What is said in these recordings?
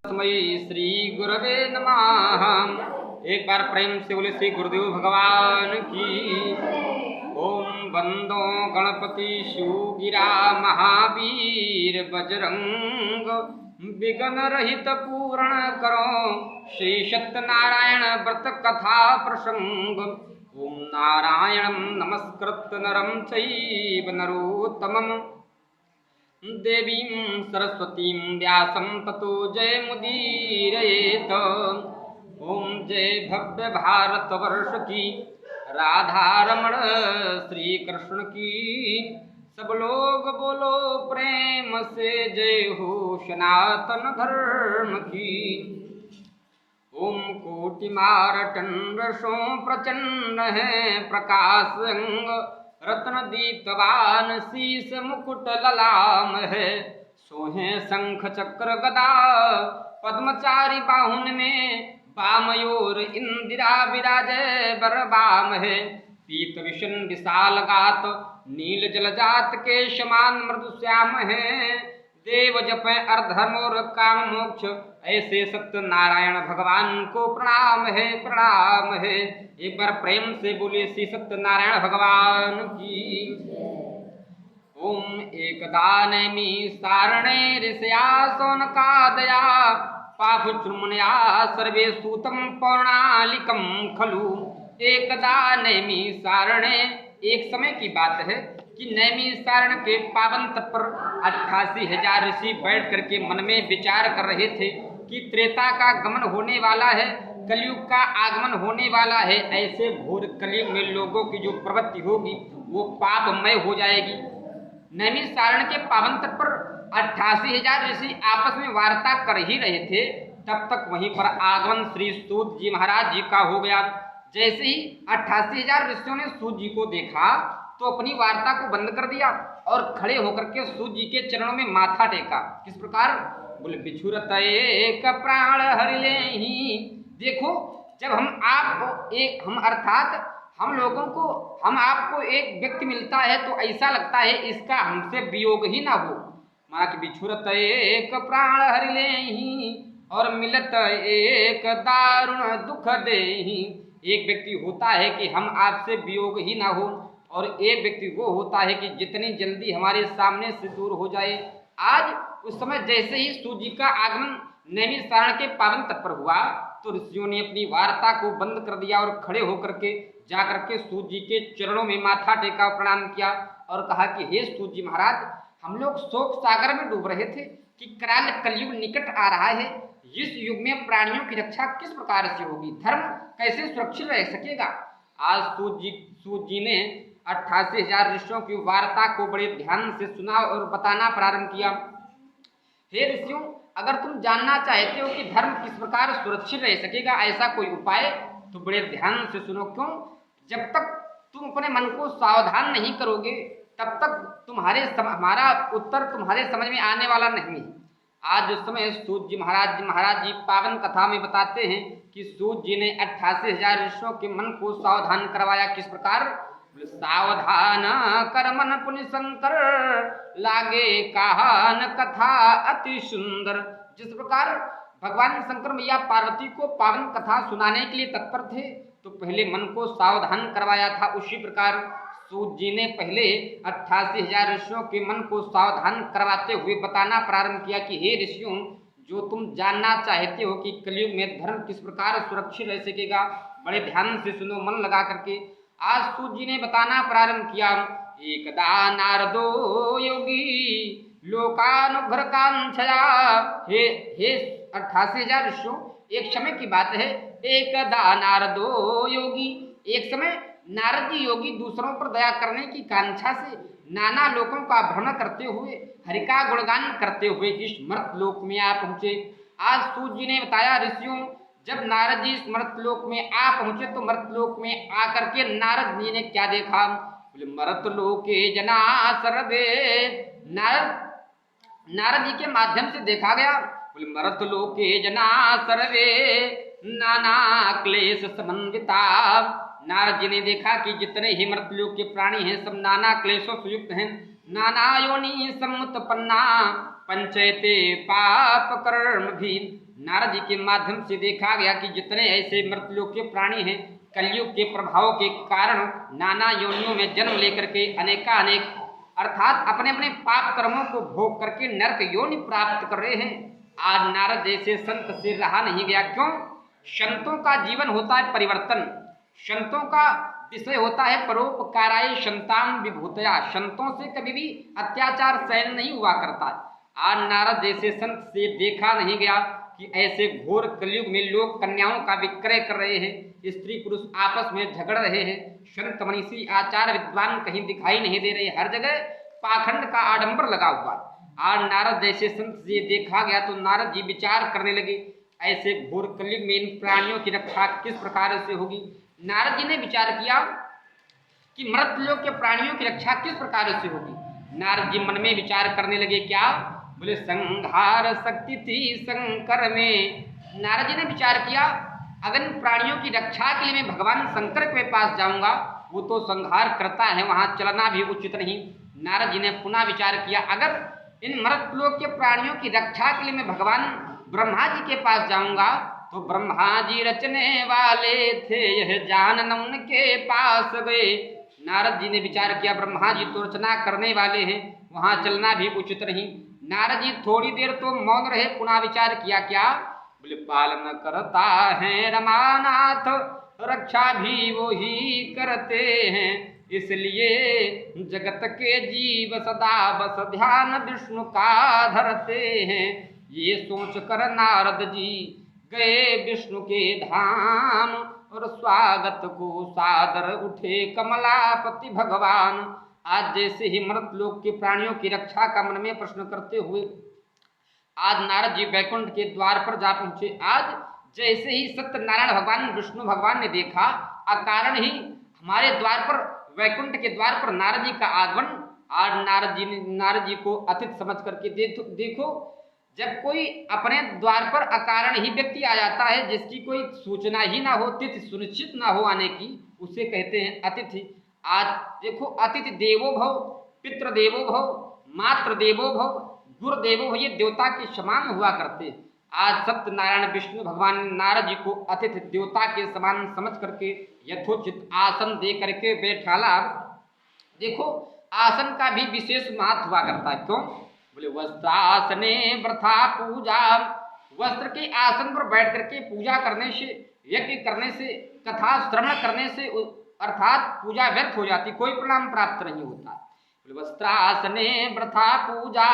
तस्मै श्री गुरवे नमः। एक बार प्रेम से बोले श्री गुरुदेव भगवान की। ओम वंदो गणपति शिव गिरा महावीर बजरंग, विघ्न रहित पूर्ण करो श्री सत्यनारायण व्रत कथा प्रसंग। ओम नारायणं नमस्कृत्य नरं चैव नरोत्तमम्, देवीं सरस्वतीं व्यासं ततो जयमुदीरयेत्। ओम जय भव्य भारतवर्ष की, राधा रमण श्री कृष्ण की। सब लोग बोलो प्रेम से जय हो सनातन धर्म की। ओम कोटि मारतंड सो प्रचंड है प्रकाश अंग, रत्न दीप्तवान शीस मुकुट ललाम है। सोहे शंख चक्र गदा पद्मचारी बाहुन में, वामयोर इंदिरा विराजे बरबाम है। पीत विशन विशाल गात नील जलजात के समान मृदु श्याम है। देव जपे अर्धर्म और काम मोक्ष, ऐसे सत्य नारायण भगवान को प्रणाम है प्रणाम है। एक बार प्रेम से बोले श्री सत्य नारायण भगवान की। ओम एकदा नैमि सारणे ऋषया सौनकादया, पापु चुम्नया सर्वे सूतम पौर्णालिकम खलु। एकदा नैमि सारणे, एक समय की बात है कि नैमि सारण के पावन तट पर 88,000 ऋषि बैठ करके मन में विचार कर रहे थे कि त्रेता का गमन होने वाला है, कलयुग का आगमन होने वाला है। ऐसे घोर कलयुग में लोगों की जो प्रवृत्ति होगी वो पापमय हो जाएगी। नैमि सारण के पावन तट पर 88,000 ऋषि आपस में वार्ता कर ही रहे थे, तब तक वहीं पर आगमन श्री सूत जी महाराज जी का हो गया। जैसे ही 88,000 ऋषियों ने सूत जी को देखा तो अपनी वार्ता को बंद कर दिया और खड़े होकर के सूत जी के चरणों में माथा टेका। किस प्रकार? बोले बिछुरत एक प्राण हरि लेहि। देखो, जब हम अर्थात हम लोगों को, हम आपको एक व्यक्ति मिलता है तो ऐसा लगता है इसका हमसे वियोग ही ना हो। माना कि बिछुरत एक प्राण हरि लेहि और मिलत एक दारुण दुख देहि। एक व्यक्ति होता है कि हम आपसे वियोग ही ना हो, और एक व्यक्ति वो होता है कि जितनी जल्दी हमारे सामने से दूर हो जाए। आज उस समय जैसे ही सूत जी का आगमन नैमि सारण के पावन तट पर हुआ तो ऋषियों ने अपनी वार्ता को बंद कर दिया और खड़े होकर के जाकर के सूत जी के चरणों में माथा टेका, प्रणाम किया और कहा कि हे सूत जी महाराज, हम लोग शोक सागर में डूब रहे थे कि कराल कलयुग निकट आ रहा है। इस युग में प्राणियों की रक्षा किस प्रकार से होगी, धर्म कैसे सुरक्षित रह सकेगा। आज सूत जी ने 88,000 ऋषियों की वार्ता को बड़े ध्यान से सुना और बताना प्रारंभ किया। हे ऋषियों, अगर तुम जानना चाहते हो कि धर्म किस प्रकार सुरक्षित रह सकेगा, ऐसा कोई उपाय, तो बड़े ध्यान से सुनो। क्यों? जब तक तुम अपने मन को सावधान नहीं करोगे तब तक हमारा उत्तर तुम्हारे समझ में आने वाला नहीं है। आज उस समय सूत जी महाराज जी पावन कथा में बताते हैं कि सूत जी ने 88,000 ऋषियों के मन को सावधान करवाया। किस प्रकार? सावधान कर मन पुनि शंकर, लागे काहन कथा अति सुंदर। जिस प्रकार भगवान शंकर मैया पार्वती को पावन कथा सुनाने के लिए तत्पर थे तो पहले मन को सावधान करवाया था, उसी प्रकार सूत जी ने पहले 88,000 ऋषियों के मन को सावधान करवाते हुए बताना प्रारंभ किया कि हे ऋषियों, जो तुम जानना चाहते हो कि कलयुग में धर्म किस प्रकार सुरक्षित रह सकेगा, बड़े ध्यान से सुनो, मन लगा करके। आज सूत जी ने बताना प्रारंभ किया। एकदा नारदो योगी लोकानुग्रह कांक्षया। हे 88,000 ऋषियों, एक समय की बात है। एकदा नारदो योगी, एक समय नारद जी योगी दूसरों पर दया करने की कांक्षा से नाना लोकों का भ्रमण करते हुए, हरि का गुणगान करते हुए इस मर्त लोक में आ पहुंचे। आज सूत जी ने बताया ऋषियों, जब नारद जी इस मर्तलोक में आ पहुंचे तो मर्तलोक में आकर के नारद जी ने क्या देखा? बोले मर्तलोके जना सर्वे। नारद जी के माध्यम से देखा गया। बोले मर्तलोके जना सर्वे नाना क्लेश समन्विता। नारद जी ने देखा कि जितने ही मर्तलोक के प्राणी हैं सब नाना क्लेशों से युक्त हैं, नाना योनि समुत्पन्ना, पंचयते पाप कर्म भी। नारद जी के माध्यम से देखा गया कि जितने ऐसे मृतलोक के प्राणी हैं, कलयुग के प्रभाव के कारण नाना योनियों में जन्म लेकर के अनेकानेक अर्थात अपने अपने पाप कर्मों को भोग करके नरक योनि प्राप्त कर रहे हैं। आज नारद जैसे संत से रहा नहीं गया। क्यों? संतों का जीवन होता है परिवर्तन, संतों का विषय होता है परोपकाराय संतान विभूतया। संतों से कभी भी अत्याचार सहन नहीं हुआ करता। आज नारद जैसे संत से देखा नहीं गया कि ऐसे घोर कलयुग में लोग कन्याओं का विक्रय कर रहे हैं, स्त्री पुरुष आपस में झगड़ रहे हैं, संत मनीषी आचार विद्वान कहीं दिखाई नहीं दे रहे, हर जगह पाखंड का आडंबर लगा हुआ। आज नारद जैसे संत से देखा गया तो नारद जी विचार करने लगे, ऐसे घोर कलयुग में इन प्राणियों की रक्षा किस प्रकार से होगी। नारद जी ने विचार किया कि मृतलोक के प्राणियों की रक्षा किस प्रकार से होगी। नारद जी मन में विचार करने लगे, क्या? बोले संहार शक्ति थी शंकर में। नारद जी ने विचार किया, अगर इन प्राणियों की रक्षा के लिए मैं भगवान शंकर के पास जाऊंगा, वो तो संहार करता है, वहां चलना भी उचित नहीं। नारद जी ने पुनः विचार किया, अगर इन मृतलोक के प्राणियों की रक्षा के लिए मैं भगवान ब्रह्मा जी के पास जाऊंगा, तो ब्रह्मा जी रचने वाले थे, यह जानन उनके पास गए। नारद जी ने विचार किया, ब्रह्मा जी तो रचना करने वाले हैं, वहां चलना भी उचित नहीं। नारद जी थोड़ी देर तो मौन रहे, पुनः विचार किया, क्या? बोले पालन करता है रमानाथ, रक्षा भी वो ही करते हैं, इसलिए जगत के जीव सदा बस ध्यान विष्णु का धरते हैं। ये सोच कर नारद जी गए विष्णु के धाम, और स्वागत को सादर उठे कमलापति भगवान। आज जैसे ही मृतलोक के प्राणियों की रक्षा का मन में प्रश्न करते हुए आज नारद जी वैकुंठ के द्वार पर जा पहुंचे। आज जैसे ही सत्यनारायण भगवान विष्णु भगवान ने देखा, अकारण ही हमारे द्वार पर वैकुंठ के द्वार पर नारद जी का आगमन। आज नारद जी को अतिथि समझ करके देखो, जब कोई अपने द्वार पर अकारण ही व्यक्ति आ जाता है, जिसकी कोई सूचना ही ना हो, तिथि सुनिश्चित ना हो आने की, उसे कहते हैं अतिथि। आज देखो, अतिथि देवो भव, पितृ देवो भव, मातृ देवो भव, गुरुदेवो भव, ये देवता के समान हुआ करते। आज सत्यनारायण विष्णु भगवान ने नारद जी को अतिथि देवता के समान समझ करके यथोचित आसन दे करके बैठाला। देखो, आसन का भी विशेष महत्व हुआ करता है। क्यों? बोले वस्त्रासने वृथा पूजा, वस्त्र के आसन पर बैठ करके पूजा करने से, यज्ञ करने से, कथा श्रवण करने से अर्थात पूजा व्यर्थ हो जाती, कोई परिणाम प्राप्त नहीं होता। बोले वस्त्रासने वृथा पूजा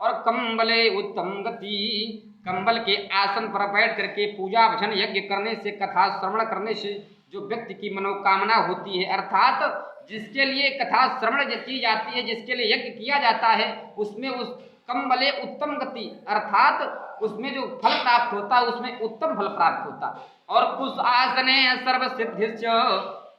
और कंबले उत्तम गति, कंबल के आसन पर बैठ करके पूजा भजन यज्ञ करने से, कथा श्रवण करने से जो व्यक्ति की मनोकामना होती है, अर्थात जिसके लिए कथा श्रवण की जाती है, जिसके लिए यज्ञ किया जाता है, उसमें उस कंबले उत्तम गति अर्थात उसमें जो फल प्राप्त होता है, उसमें उत्तम फल प्राप्त होता। और कुश आसने सर्व सिद्धिश्च,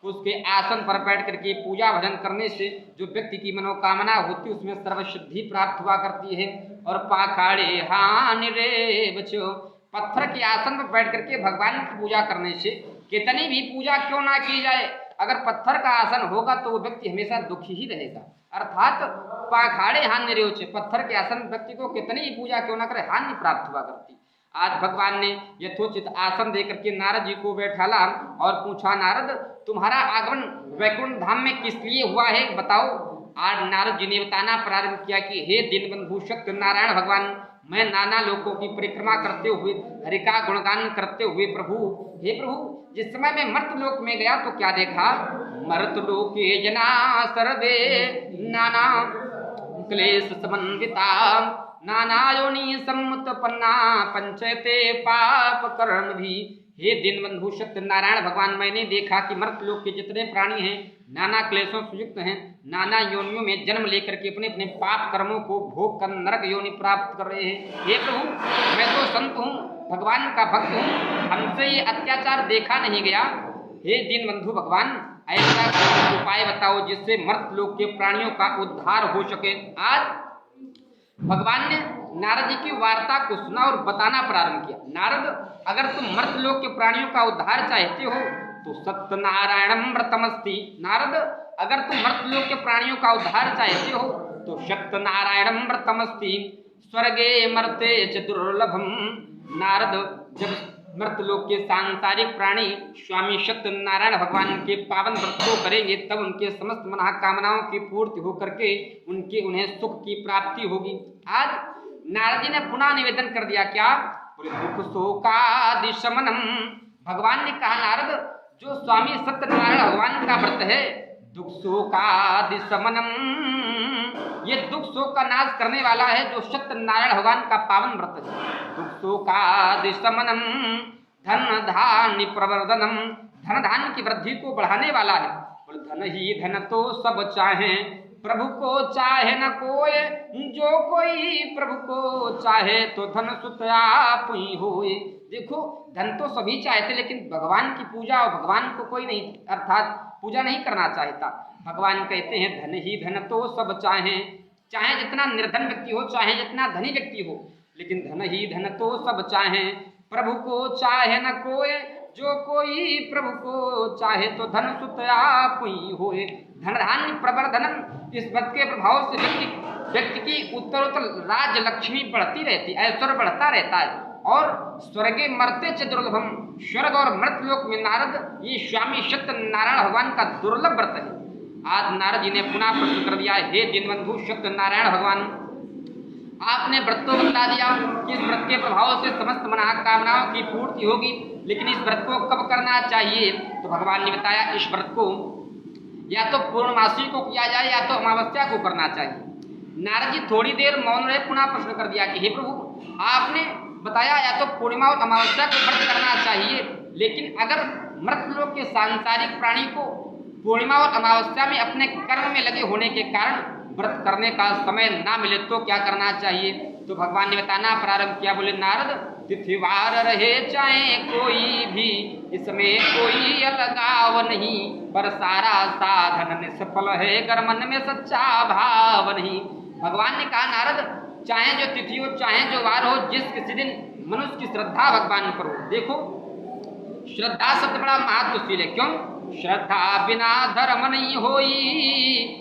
उसके आसन पर बैठ करके पूजा भजन करने से जो व्यक्ति की मनोकामना होती है, उसमें सर्व सिद्धि प्राप्त हुआ करती है। और पाखाड़े हानि रे बच्चो, पत्थर के आसन पर बैठ करके भगवान की पूजा करने से, कितनी भी पूजा क्यों ना की जाए, अगर पत्थर का आसन होगा तो वो व्यक्ति हमेशा दुखी ही रहेगा। अर्थात पाखाड़े हानि रे बच्चो, पत्थर के आसन व्यक्ति को कितनी ही पूजा क्यों ना करे, हानि प्राप्त हुआ करती। आज भगवान ने यथोचित आसन देकर के नारद जी को बैठाला और पूछा, नारद तुम्हारा आगमन वैकुंठ धाम में किस लिए हुआ है, बताओ। आज नारद जी ने बताना प्रारंभ किया कि हे दीनबंधु सत्यनारायण भगवान, मैं नाना लोकों की परिक्रमा करते हुए, हरि का गुणगान करते हुए, प्रभु हे प्रभु, जिस समय मैं मर्तलोक में गया तो क्या देखा, मर्तलोके जना सर्वे नाना क्लेश समन्विता, नाना योनि सम्मुत्पन्ना पंचयते पाप कर्म भी। हे दीनबंधु सत्यनारायण भगवान, मैंने देखा कि मर्तलोक के जितने प्राणी हैं नाना क्लेशों से युक्त हैं, नाना योनियों में जन्म लेकर के अपने अपने पाप कर्मों को भोग कर नरक योनि प्राप्त कर रहे हैं। हे प्रभु, मैं तो संत हूँ, भगवान का भक्त हूँ, हमसे ये अत्याचार देखा नहीं गया। हे दीनबंधु भगवान, ऐसा उपाय बताओ जिससे मर्तलोक के प्राणियों का उद्धार हो सके। आज भगवान ने नारद जी की वार्ता को सुना और बताना प्रारंभ किया। नारद, अगर तुम मर्तलोक के प्राणियों का उद्धार चाहते हो तो सत्यनारायणम व्रतमस्ति। नारद, अगर तुम मर्तलोक के प्राणियों का उद्धार चाहते हो तो सत्यनारायणम व्रतमस्ति। स्वर्गे मर्ते च दुर्लभम। नारद, जब मृतलोक के सांसारिक प्राणी स्वामी सत्यनारायण भगवान के पावन व्रत को करेंगे तब उनके समस्त मनोकामनाओं की पूर्ति होकर के उन्हें सुख की प्राप्ति होगी। आज नारद जी ने पुनः निवेदन कर दिया, क्या? दुख शोकादि शमनम। भगवान ने कहा, नारद, जो स्वामी सत्यनारायण भगवान का व्रत है दुख शोकादि शमनम, ये दुख शोक का नाश करने वाला है जो सत्यनारायण भगवान का पावन व्रत है। दुख शोकादि शमनम धन धान्य प्रवर्धनम, धन धान्य की वृद्धि को बढ़ाने वाला है। बोले धन ही धन तो सब चाहे, प्रभु को चाहे न कोई, जो कोई प्रभु को चाहे तो धन सुत आप ही होए। देखो, धन तो सभी चाहते लेकिन भगवान की पूजा और भगवान को कोई नहीं, अर्थात पूजा नहीं करना चाहता। भगवान कहते हैं धन ही धन तो सब चाहे, चाहे जितना निर्धन व्यक्ति हो, चाहे जितना धनी व्यक्ति हो, लेकिन धन ही धन तो सब चाहे, प्रभु को चाहे न कोई, जो कोई प्रभु को चाहे तो धन सुत आप ही होए। धन धान्य प्रवर्धनम, इस व्रत के प्रभाव से व्यक्ति की उत्तरोत्तर राज्य लक्ष्मी बढ़ती रहती है, ऐश्वर्य बढ़ता रहता है। और स्वर्गे मर्ते च दुर्लभम, स्वर्ग और मृत लोक में नारद, ये स्वामी सत्यनारायण भगवान का दुर्लभ व्रत है। आज नारद जी ने पुनः प्रश्न कर दिया, हे दीनबंधु सत्यनारायण भगवान, आपने व्रत तो बता दिया कि इस व्रत के प्रभाव से समस्त मनोकामनाओं की पूर्ति होगी, लेकिन इस व्रत को कब करना चाहिए? तो भगवान ने बताया, इस व्रत को या तो पूर्णमासी को किया जाए या तो अमावस्या को करना चाहिए। नारद जी थोड़ी देर मौन रहे, पुनः प्रश्न कर दिया कि हे प्रभु, आपने बताया या तो पूर्णिमा और अमावस्या को व्रत करना चाहिए, लेकिन अगर मृतलोक के सांसारिक प्राणी को पूर्णिमा और अमावस्या में अपने कर्म में लगे होने के कारण व्रत करने का समय ना मिले तो क्या करना चाहिए? तो भगवान ने बताना प्रारंभ किया, बोले नारद, तिथिवार रहे चाहे कोई भी, इसमें कोई अलगाव नहीं, पर सारा साधन निष्फल है अगर मन में सच्चा भाव नहीं। भगवान ने कहा, नारद, चाहे जो तिथि हो चाहे जो वार हो, जिस किसी दिन मनुष्य की श्रद्धा भगवान पर हो। देखो, श्रद्धा शब्द बड़ा महत्वशील है। क्यों? श्रद्धा बिना धर्म नहीं होई,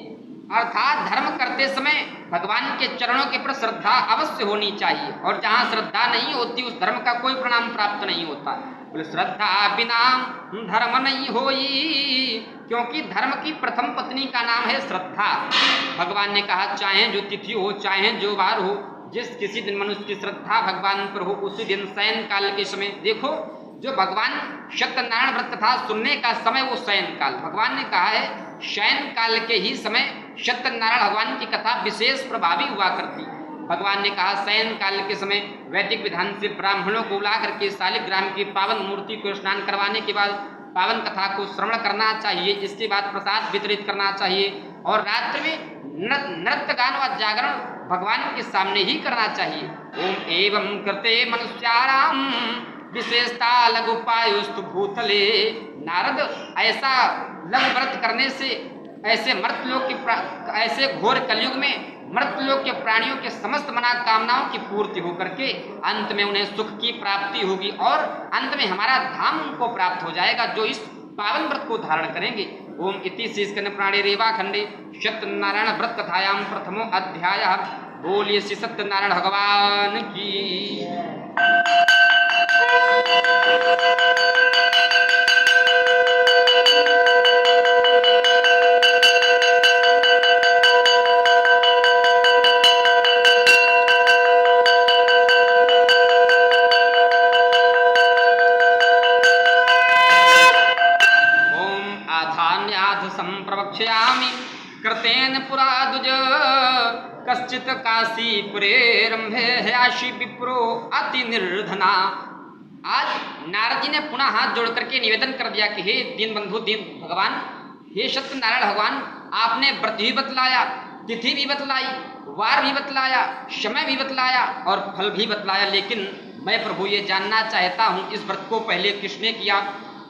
अर्थात धर्म करते समय भगवान के चरणों के प्रति श्रद्धा अवश्य होनी चाहिए, और जहाँ श्रद्धा नहीं होती उस धर्म का कोई परिणाम प्राप्त नहीं होता। बोले श्रद्धा बिना धर्म नहीं होई, क्योंकि धर्म की प्रथम पत्नी का नाम है श्रद्धा। भगवान ने कहा, चाहे जो तिथि हो चाहे जो वार हो, जिस किसी दिन मनुष्य की श्रद्धा भगवान पर हो उसी दिन शयन काल के समय, देखो जो भगवान सत्यनारायण व्रत कथा सुनने का समय वो शयन काल, भगवान ने कहा है शयन काल के ही समय सत्यनारायण भगवान की कथा विशेष प्रभावी हुआ करती। भगवान ने कहा शयन काल के समय वैदिक विधान से ब्राह्मणों को बुला करके शालिग्राम की पावन मूर्ति को स्नान करवाने के बाद पावन कथा को श्रवण करना चाहिए, इसके बाद प्रसाद वितरित करना चाहिए, और रात्रि में नृत्य गान व जागरण भगवान के सामने ही करना चाहिए। ओम एवं कृते मनुष्याणाम विशेषता लघुपायुस्तु भूतले। नारद, ऐसा लघु व्रत करने से ऐसे मृतलोक के ऐसे घोर कलयुग में मृतलोक के प्राणियों के समस्त मनोकामनाओं की पूर्ति होकर के अंत में उन्हें सुख की प्राप्ति होगी, और अंत में हमारा धाम उनको प्राप्त हो जाएगा जो इस पावन व्रत को धारण करेंगे। ओम इति श्रीस्कंद पुराणे रेवा खंडे सत्यनारायण व्रत कथायाम प्रथमो अध्याय। बोलिए श्री सत्यनारायण भगवान की। संप्रवक्ष्यामि कृतेन पुरा दुज कश्चित काशीपुरे रंभे हयाशी विप्रो अति निर्धना। आज नारद जी ने पुनः हाथ जोड़ करके निवेदन कर दिया कि हे दीन बंधु दीन भगवान, हे सत्यनारायण भगवान, आपने व्रत भी बतलाया, तिथि भी बतलाई, वार भी बतलाया, समय भी बतलाया और फल भी बतलाया, लेकिन मैं प्रभु ये जानना चाहता हूँ इस व्रत को पहले किसने किया।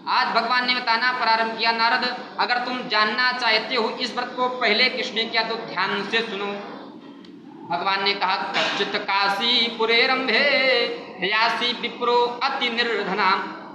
आज भगवान ने बताना प्रारंभ किया, नारद अगर तुम जानना चाहते हो इस व्रत को पहले किसने किया तो ध्यान से सुनो। भगवान ने कहा कश्चित काशीपुरे रंभे हयासी विप्रो अति निर्धना।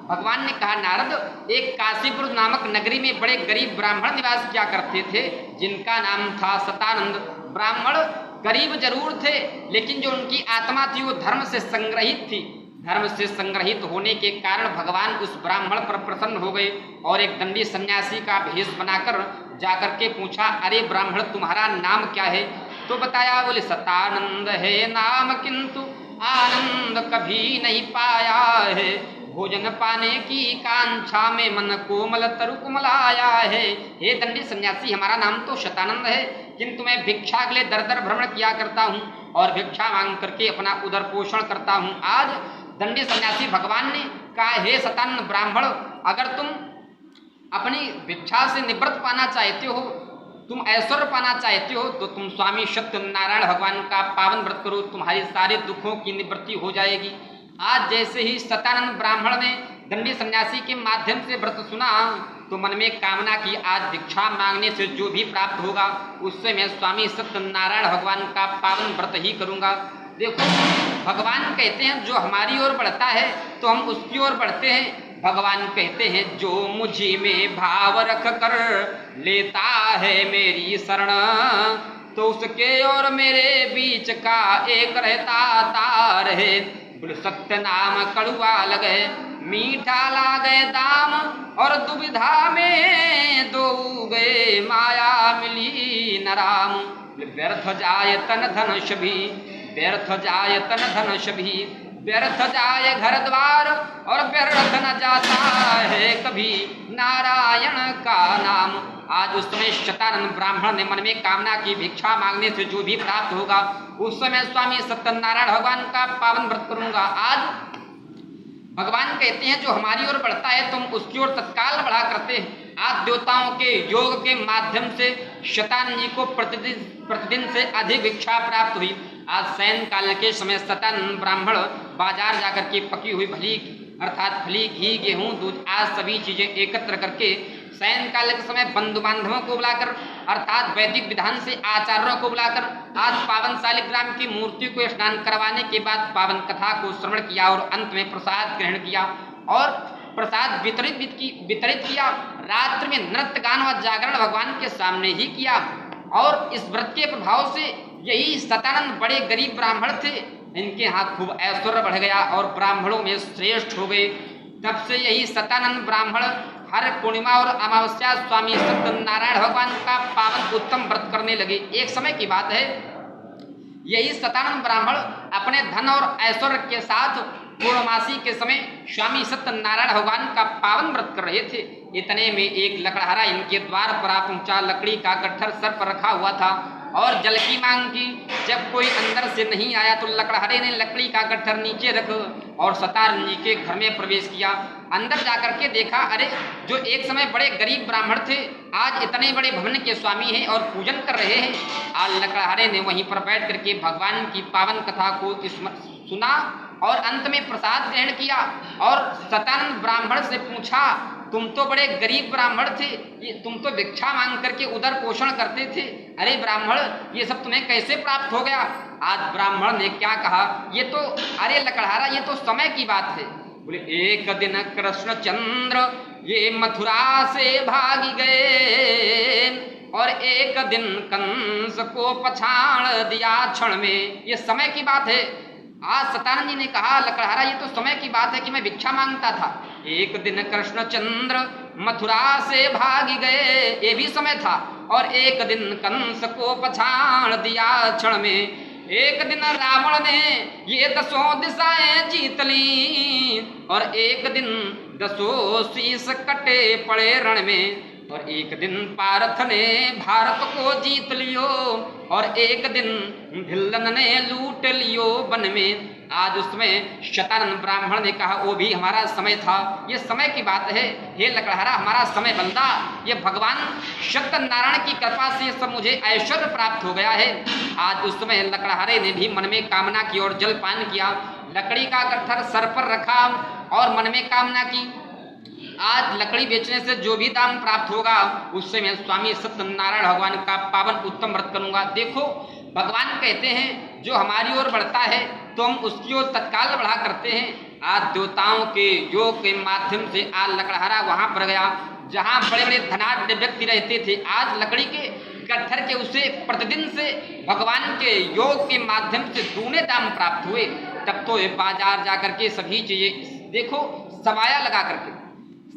भगवान ने कहा नारद, एक काशीपुर नामक नगरी में बड़े गरीब ब्राह्मण निवास किया करते थे जिनका नाम था सतानंद। ब्राह्मण गरीब जरूर थे, लेकिन जो उनकी आत्मा थी वो धर्म से संग्रहित थी। धर्म से संग्रहित होने के कारण भगवान उस ब्राह्मण पर प्रसन्न हो गए और एक दंडी सन्यासी का भेष बनाकर जाकर के पूछा, अरे ब्राह्मण तुम्हारा नाम क्या है? तो बताया, बोले सतानंद है नाम, किंतु आनंद कभी नहीं पाया है। भोजन पाने की कांक्षा में मन कोमल तरु कुमलाया है। हे दंडी सन्यासी, हमारा नाम तो शतानंद है, किंतु मैं भिक्षा के लिए दर दर भ्रमण किया करता हूँ और भिक्षा मांग करके अपना उदर पोषण करता हूँ। आज दंडी सन्यासी भगवान ने कहा, हे सतानंद ब्राह्मण, अगर तुम अपनी भिक्षा से निवृत्त पाना चाहते हो, तुम ऐश्वर्य पाना चाहते हो, तो तुम स्वामी सत्यनारायण भगवान का पावन व्रत करो, तुम्हारी सारे दुखों की निवृत्ति हो जाएगी। आज जैसे ही सतानंद ब्राह्मण ने दंडी सन्यासी के माध्यम से व्रत सुना तो मन में कामना की, आज भिक्षा मांगने से जो भी प्राप्त होगा उससे मैं स्वामी सत्यनारायण भगवान का पावन व्रत ही करूँगा। देखो, भगवान कहते हैं जो हमारी ओर बढ़ता है तो हम उसकी ओर बढ़ते हैं। भगवान कहते हैं जो मुझी में भाव रख कर लेता है मेरी शरण, तो उसके और मेरे बीच का एक रहता तार है। बोले सत्य नाम कड़ुआ लगे, मीठा लागे दाम, और दुविधा में दो गए माया मिली न राम। व्यर्थ जाय तन धन सभी, व्यर्थ जाय तन धन सभी, व्यर्थ जाए घर द्वार, और व्यर्थ न जाता है कभी नारायण का नाम। आज उस समय शतानंद ब्राह्मण ने मन में कामना की, भिक्षा मांगने से जो भी प्राप्त होगा उस समय स्वामी सत्यनारायण भगवान का पावन व्रत करूंगा। आज भगवान कहते हैं जो हमारी ओर बढ़ता है तुम उसकी ओर तत्काल बढ़ा करते हैं। आज देवताओं के योग के माध्यम से शतानंद जी को प्रतिदिन से अधिक भिक्षा प्राप्त हुई। आज शयन काल के समय शतानंद ब्राह्मण बाजार जाकर के पकी हुई भली अर्थात फली, घी, गेहूं, दूध आज सभी चीजें एकत्र करके शयन काल के समय बंधु बांधवों को बुलाकर अर्थात वैदिक विधान से आचार्यों को बुलाकर आज पावन शालिग्राम की मूर्ति को स्नान करवाने के बाद पावन कथा को श्रवण किया और अंत में प्रसाद ग्रहण किया और प्रसाद वितरित किया। रात्रि में नृत्य गान व जागरण भगवान के सामने ही किया और इस व्रत के प्रभाव से यही सतानंद बड़े गरीब ब्राह्मण थे, इनके यहाँ खूब ऐश्वर्य बढ़ गया और ब्राह्मणों में श्रेष्ठ हो गए। तब से यही सतानंद ब्राह्मण हर पूर्णिमा और अमावस्या स्वामी सत्यनारायण भगवान का पावन उत्तम व्रत करने लगे। एक समय की बात है, यही सतानंद ब्राह्मण अपने धन और ऐश्वर्य के साथ पूर्णमासी के समय स्वामी सत्यनारायण भगवान का पावन व्रत कर रहे थे। इतने में एक लकड़हारा इनके द्वार पर आ पहुंचा। लकड़ी का गट्ठर सर पर रखा हुआ था और जल की मांग की। जब कोई अंदर से नहीं आया तो लकड़हारे ने लकड़ी का गट्ठर नीचे रख और सतानंद जी के घर में प्रवेश किया। अंदर जाकर के देखा, अरे जो एक समय बड़े गरीब ब्राह्मण थे आज इतने बड़े भवन के स्वामी हैं और पूजन कर रहे हैं। आज लकड़हारे ने वहीं पर बैठ करके भगवान की पावन कथा को सुना और अंत में प्रसाद ग्रहण किया और सतानंद ब्राह्मण से पूछा, तुम तो बड़े गरीब ब्राह्मण थे, तुम तो भिक्षा मांग करके उदर पोषण करते थे, अरे ब्राह्मण ये सब तुम्हें कैसे प्राप्त हो गया? आज ब्राह्मण ने क्या कहा, ये तो अरे लकड़हारा ये तो समय की बात है। बोले एक दिन कृष्णचंद्र ये मथुरा से भागी गए और एक दिन कंस को पछाड़ दिया क्षण में, ये समय की बात है। आज सतानंद जी ने कहा, लकड़हारा ये तो समय की बात है कि मैं भिक्षा मांगता था। एक दिन कृष्णचंद्र मथुरा से भाग गए, ये भी समय था, और एक दिन कंस को पछाड़ दिया क्षण में। एक दिन रावण ने ये 10 दिशाएं जीत ली और एक दिन 10 शीश कटे पड़े रण में, और एक दिन पार्थ ने भारत को जीत लियो और एक दिन भिल्लन ने लूट लियो वन में। आज उसमें शतानंद ब्राह्मण ने कहा, वो भी हमारा समय था, ये समय की बात है। हे लकड़हारा हमारा समय बंदा, ये भगवान सत्यनारायण की कृपा से सब मुझे ऐश्वर्य प्राप्त हो गया है। आज उस समय लकड़हारे ने भी मन में कामना की और जलपान किया। लकड़ी का गट्ठर सर पर रखा और मन में कामना की, आज लकड़ी बेचने से जो भी दाम प्राप्त होगा उससे मैं स्वामी सत्यनारायण भगवान का पावन उत्तम व्रत करूंगा। देखो भगवान कहते हैं जो हमारी ओर बढ़ता है तो हम उसकी ओर तत्काल बढ़ा करते हैं। आज देवताओं के योग के माध्यम से आज लकड़हारा वहां पर गया जहां बड़े बड़े धनाढ्य व्यक्ति रहते थे। आज लकड़ी के गट्ठर के उसे प्रतिदिन से भगवान के योग के माध्यम से दूने दाम प्राप्त हुए। तब तो ये बाजार जाकर के सभी चीजें देखो सवाया लगा करके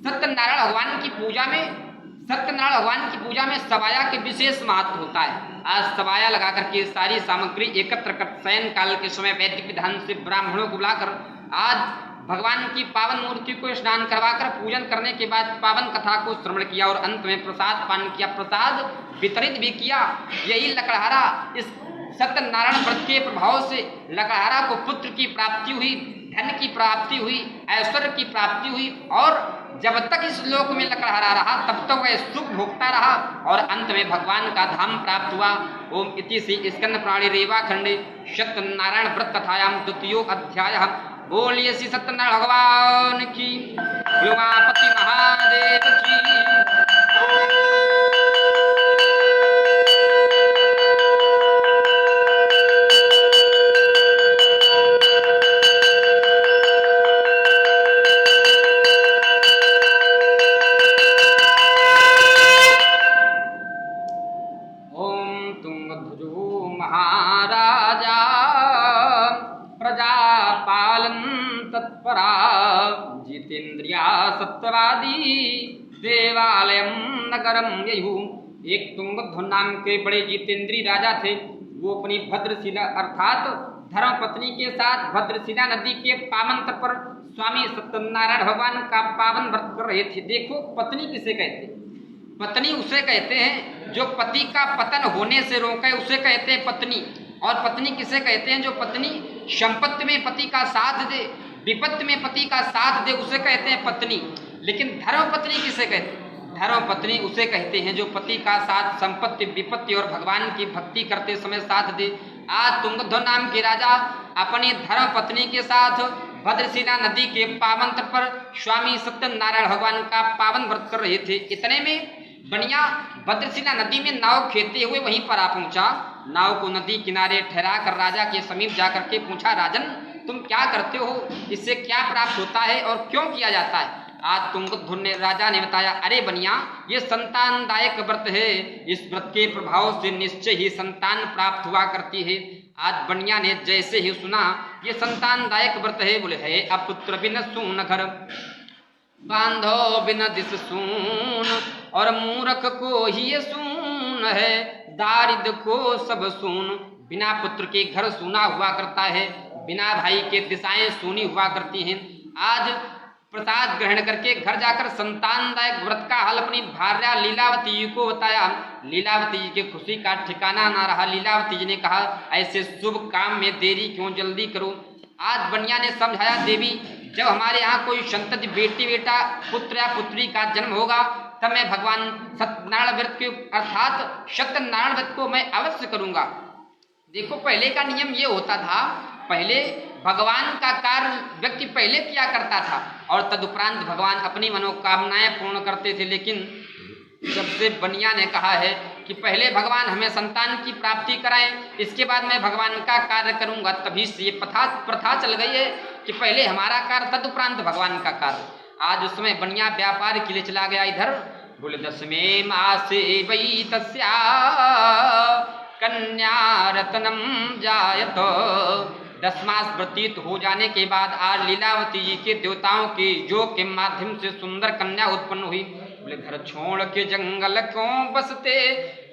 सत्यनारायण भगवान की पूजा में सवाया के विशेष महत्व होता है। आज सवाया लगा करके सारी सामग्री एकत्र कर शयन काल के समय वैदिक विधान से ब्राह्मणों को बुलाकर आज भगवान की पावन मूर्ति को स्नान करवाकर पूजन करने के बाद पावन कथा को श्रवण किया और अंत में प्रसाद पान किया, प्रसाद वितरित भी किया। यही लकड़हारा इस सत्यनारायण व्रत के प्रभाव से लकड़हारा को पुत्र की प्राप्ति हुई, धन की प्राप्ति हुई, ऐश्वर्य की प्राप्ति हुई और जब तक इस लोक में लकड़हारा रहा तब तक वह सुख भोगता रहा और अंत में भगवान का धाम प्राप्त हुआ। ओम इति श्री स्कंद पुराणे रेवा खंडे सत्यनारायण व्रत कथायाम द्वितीयो अध्याय। बोलिए श्री सत्यनारायण भगवान की, उमापति महादेव की। जितेन्द्रिया सत्यवादी देवालयम नगरम ययु। एक तुंगध्वज नाम के बड़े जितेंद्री राजा थे। वो अपनी भद्रशिला अर्थात धर्मपत्नी के साथ भद्रशिला नदी के पावन तट पर स्वामी सत्यनारायण भगवान का पावन व्रत कर रहे थे। देखो पत्नी किसे कहते हैं? पत्नी उसे कहते हैं जो पति का पतन होने से रोके, उसे कहते हैं पत्नी। और पत्नी किसे कहते हैं? जो पत्नी संपत्ति में पति का साथ दे, विपत्ति में पति का साथ दे, उसे कहते हैं पत्नी। लेकिन धर्मपत्नी किसे कहते हैं? धर्मपत्नी उसे कहते हैं जो पति का साथ संपत्ति, विपत्ति और भगवान की भक्ति करते समय साथ दे। आज तुंगध्वज नाम के राजा अपनी धर्मपत्नी के साथ भद्रशिला नदी के पावन तट पर स्वामी सत्यनारायण भगवान का पावन व्रत कर रहे थे। इतने में बनिया भद्रशिला नदी में नाव खेते हुए वहीं पर आ पहुंचा। नाव को नदी किनारे ठहरा कर राजा के समीप जाकर के पूछा, राजन तुम क्या करते हो? इससे क्या प्राप्त होता है और क्यों किया जाता है? आज तुंगध्वज राजा ने बताया, अरे बनिया ये संतानदायक व्रत है। इस व्रत के प्रभाव से निश्चय ही संतान प्राप्त हुआ करती है। आज बनिया ने जैसे ही सुना ये संतानदायक व्रत है, बोले है अपुत्र बिन सून घर, बांधो बिन दिस सून, और मूर्ख को ही ये सून है, दारिद्र को सब सून। बिना पुत्र के घर सूना हुआ करता है, बिना भाई के दिशाएं सूनी हुआ करती हैं। आज प्रसाद ग्रहण करके घर जाकर संतानदायक व्रत का हाल अपनी भार्या लीलावती जी को बताया। लीलावती जी की खुशी का ठिकाना ना रहा। लीलावती जी ने कहा, ऐसे शुभ काम में देरी क्यों, जल्दी करो। आज बनिया ने समझाया, देवी जब हमारे यहाँ कोई संतति बेटी बेटा पुत्र या पुत्री का जन्म होगा तब मैं भगवान सत्यनारायण व्रत के अर्थात सत्यनारायण व्रत को मैं अवश्य करूँगा। देखो पहले का नियम ये होता था, पहले भगवान का कार्य व्यक्ति पहले किया करता था और तदुपरांत भगवान अपनी मनोकामनाएं पूर्ण करते थे। लेकिन जब से बनिया ने कहा है कि पहले भगवान हमें संतान की प्राप्ति कराएं, इसके बाद मैं भगवान का कार्य करूंगा, तभी से ये प्रथा चल गई है कि पहले हमारा कार्य तदुपरांत भगवान का कार्य। आज उस समय बनिया व्यापार के लिए चला गया इधर। बोले 10वें मासे वही तस्या कन्या रत्नम जायत। 10 मास व्यतीत हो जाने के बाद आज लीलावती जी के देवताओं के योग के माध्यम से सुंदर कन्या उत्पन्न हुई। बोले घर छोड़ के जंगल क्यों बसते,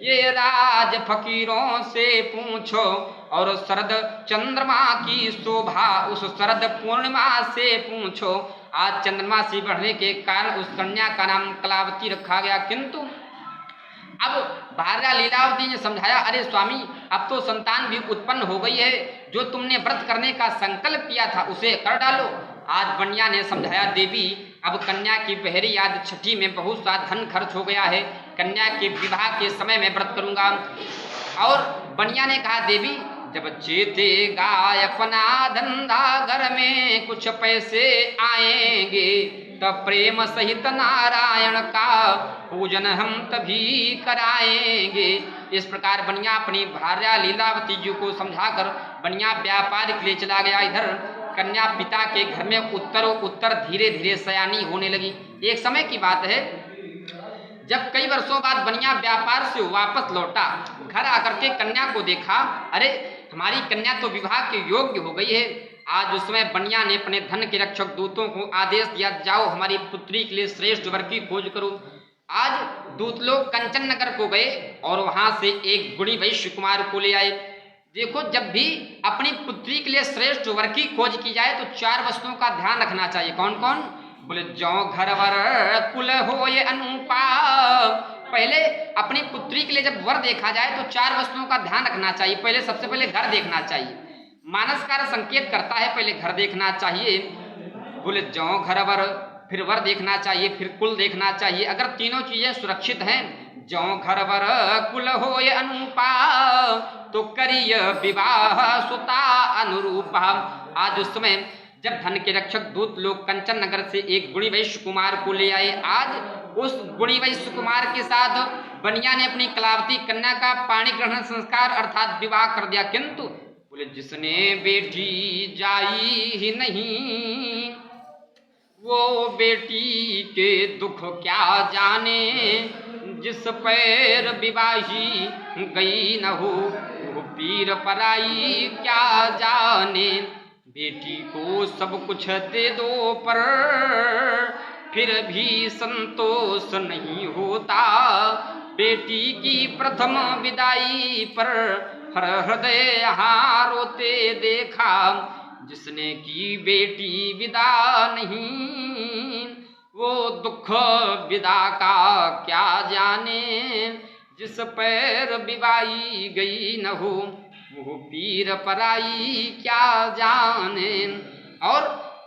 ये राज फकीरों से पूछो, और शरद चंद्रमा की शोभा उस शरद पूर्णिमा से पूछो। आज चंद्रमा से बढ़ने के कारण उस कन्या का नाम कलावती रखा गया। किंतु अब भार्या लीलावती ने समझाया, अरे स्वामी अब तो संतान भी उत्पन्न हो गई है, जो तुमने व्रत करने का संकल्प किया था उसे कर डालो। आज बनिया ने समझाया, देवी अब कन्या की पहली याद छठी में बहुत सा धन खर्च हो गया है, कन्या के विवाह के समय में व्रत करूंगा। और बनिया ने कहा, देवी जब चेतेगा अपना धंधा, घर में कुछ पैसे आएंगे, तब प्रेम सहित नारायण का पूजन हम तभी कराएंगे। इस प्रकार बनिया अपनी भार्या लीलावती जी को समझाकर बनिया व्यापार के लिए चला गया। इधर कन्या पिता के घर में उत्तर धीरे धीरे सयानी होने लगी। एक समय की बात है, जब कई वर्षों बाद बनिया व्यापार से वापस लौटा, घर आकर के कन्या को देखा, अरे हमारी कन्या तो विवाह के योग्य हो गई है। आज उस समय बनिया ने अपने धन के रक्षक दूतों को आदेश दिया, जाओ हमारी पुत्री के लिए श्रेष्ठ वर की खोज करो। आज दूत लोग कंचन नगर को गए और वहां से एक गुणी वैश्य कुमार को ले आए। देखो, जब भी अपनी पुत्री के लिए श्रेष्ठ वर की खोज की जाए तो 4 वस्तुओं का ध्यान रखना चाहिए। कौन कौन? बोले, जौ घर वर कुल हो ये अनुपा। पहले अपनी पुत्री के लिए जब वर देखा जाए तो 4 वस्तुओं का ध्यान रखना चाहिए। पहले सबसे पहले घर देखना चाहिए, मानसकार संकेत करता है, पहले घर देखना चाहिए। बोले, जौ घर वर, फिर वर देखना चाहिए, फिर कुल देखना चाहिए। अगर तीनों चीजें सुरक्षित हैं, जौ घर वर कुल हो ये अनुपा, तो करिय विवाह सुता अनुरूपा। आज उस समय जब धन के रक्षक दूत लोग कंचन नगर से एक गुणी वैश्य कुमार को ले आए, आज उस गुणी वैश्य कुमार के साथ बनिया ने अपनी कलावती कन्या का पाणी ग्रहण संस्कार अर्थात विवाह कर दिया। किंतु बोले, जिसने बेटी जाई ही नहीं, वो बेटी के दुख क्या जाने। जिस पैर विवाही गई न हो, वो पीर पराई क्या जाने। बेटी को सब कुछ दे दो पर फिर भी संतोष नहीं होता। बेटी की प्रथम विदाई पर हर हृदय यहाँ रोते देखा। जिसने की बेटी विदा नहीं, वो दुख विदा का क्या जाने। जिस पैर विवाही गई न हो, वो पीर पराई क्या जाने। और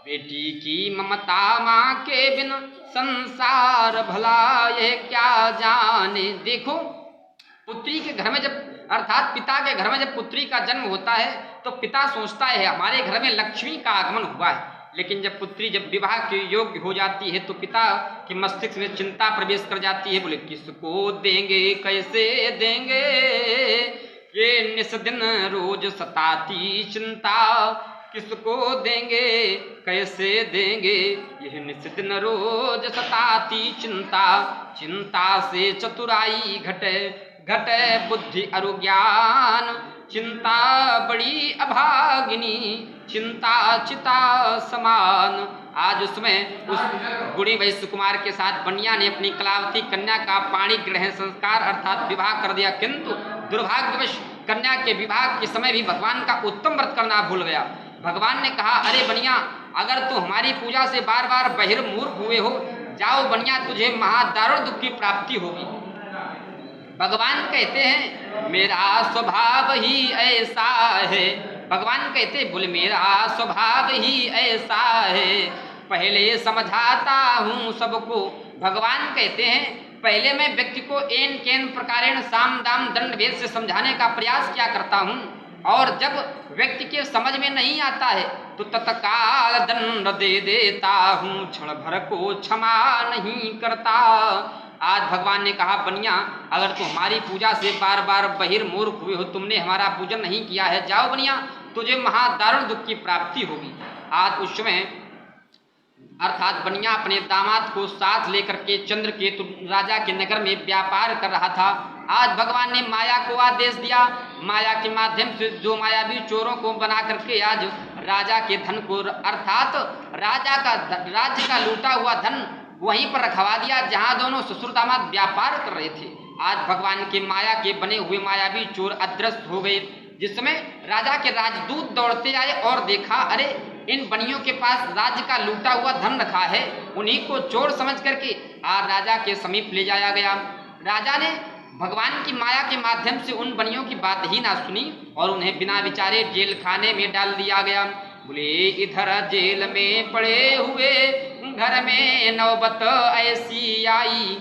बेटी की ममता माँ के बिन संसार भला ये क्या जाने। देखो, पुत्री के घर में जब अर्थात पिता के घर में जब पुत्री का जन्म होता है तो पिता सोचता है हमारे घर में लक्ष्मी का आगमन हुआ है। लेकिन जब पुत्री जब विवाह के योग्य हो जाती है तो पिता के मस्तिष्क में चिंता प्रवेश कर जाती है। बोले, किसको देंगे कैसे देंगे, ये निस दिन रोज सताती चिंता। किसको देंगे कैसे देंगे, यह निस दिन रोज सताती चिंता। चिंता से चतुराई घटे घटे बुद्धि अरु ज्ञान। चिंता बड़ी अभागिनी, चिंता चिता समान। आज उसमें उस गुणी वैश्य कुमार के साथ बनिया ने अपनी कलावती कन्या का पाणी ग्रहण संस्कार अर्थात विवाह कर दिया। किंतु दुर्भाग्यवश कन्या के विवाह के समय भी भगवान का उत्तम व्रत करना भूल गया। भगवान ने कहा, अरे बनिया, अगर तू हमारी पूजा से बार बार बहिर्मुख हुए हो, जाओ बनिया, तुझे महादारुण दुख की प्राप्ति होगी। भगवान कहते हैं, मेरा स्वभाव ही ऐसा है। भगवान कहते हैं, बोले, मेरा स्वभाव ही ऐसा है, पहले समझाता हूँ सबको। भगवान कहते हैं, पहले मैं व्यक्ति को एन केन प्रकारेण साम दाम दंड भेद से समझाने का प्रयास क्या करता हूँ, और जब व्यक्ति के समझ में नहीं आता है तो तत्काल दंड दे देता हूँ, क्षण भर को क्षमा नहीं करता। आज भगवान ने कहा, बनिया, अगर तू हमारी पूजा से बार बार बहिर्मुख हुए हो, तुमने हमारा पूजन नहीं किया है, जाओ बनिया, तुझे महादारुण दुख की प्राप्ति होगी। आज उस समय अर्थात बनिया अपने दामाद को साथ लेकर के चंद्रकेतु राजा के नगर में व्यापार कर रहा था। आज भगवान ने माया को आदेश दिया, माया के माध्यम से जो मायावी चोरों को बना करके आज राजा के धन को अर्थात राज्य का लूटा हुआ धन वहीं पर रखवा दिया जहां दोनों ससुर दामाद व्यापार कर रहे थे। आज भगवान के माया के बने हुए मायावी चोर अदृश्य हो गए। जिस समय राजा के राजदूत दौड़ते आए और देखा, अरे इन बनियों के पास राज्य का लूटा हुआ धन रखा है, उन्हीं को चोर समझ करके आज राजा के समीप ले जाया गया। राजा ने भगवान की माया के माध्यम से उन बनियों की बात ही ना सुनी और उन्हें बिना विचारे जेल खाने में डाल दिया गया। बोले, इधर जेल में पड़े हुए घर में नौबत ऐसी आई,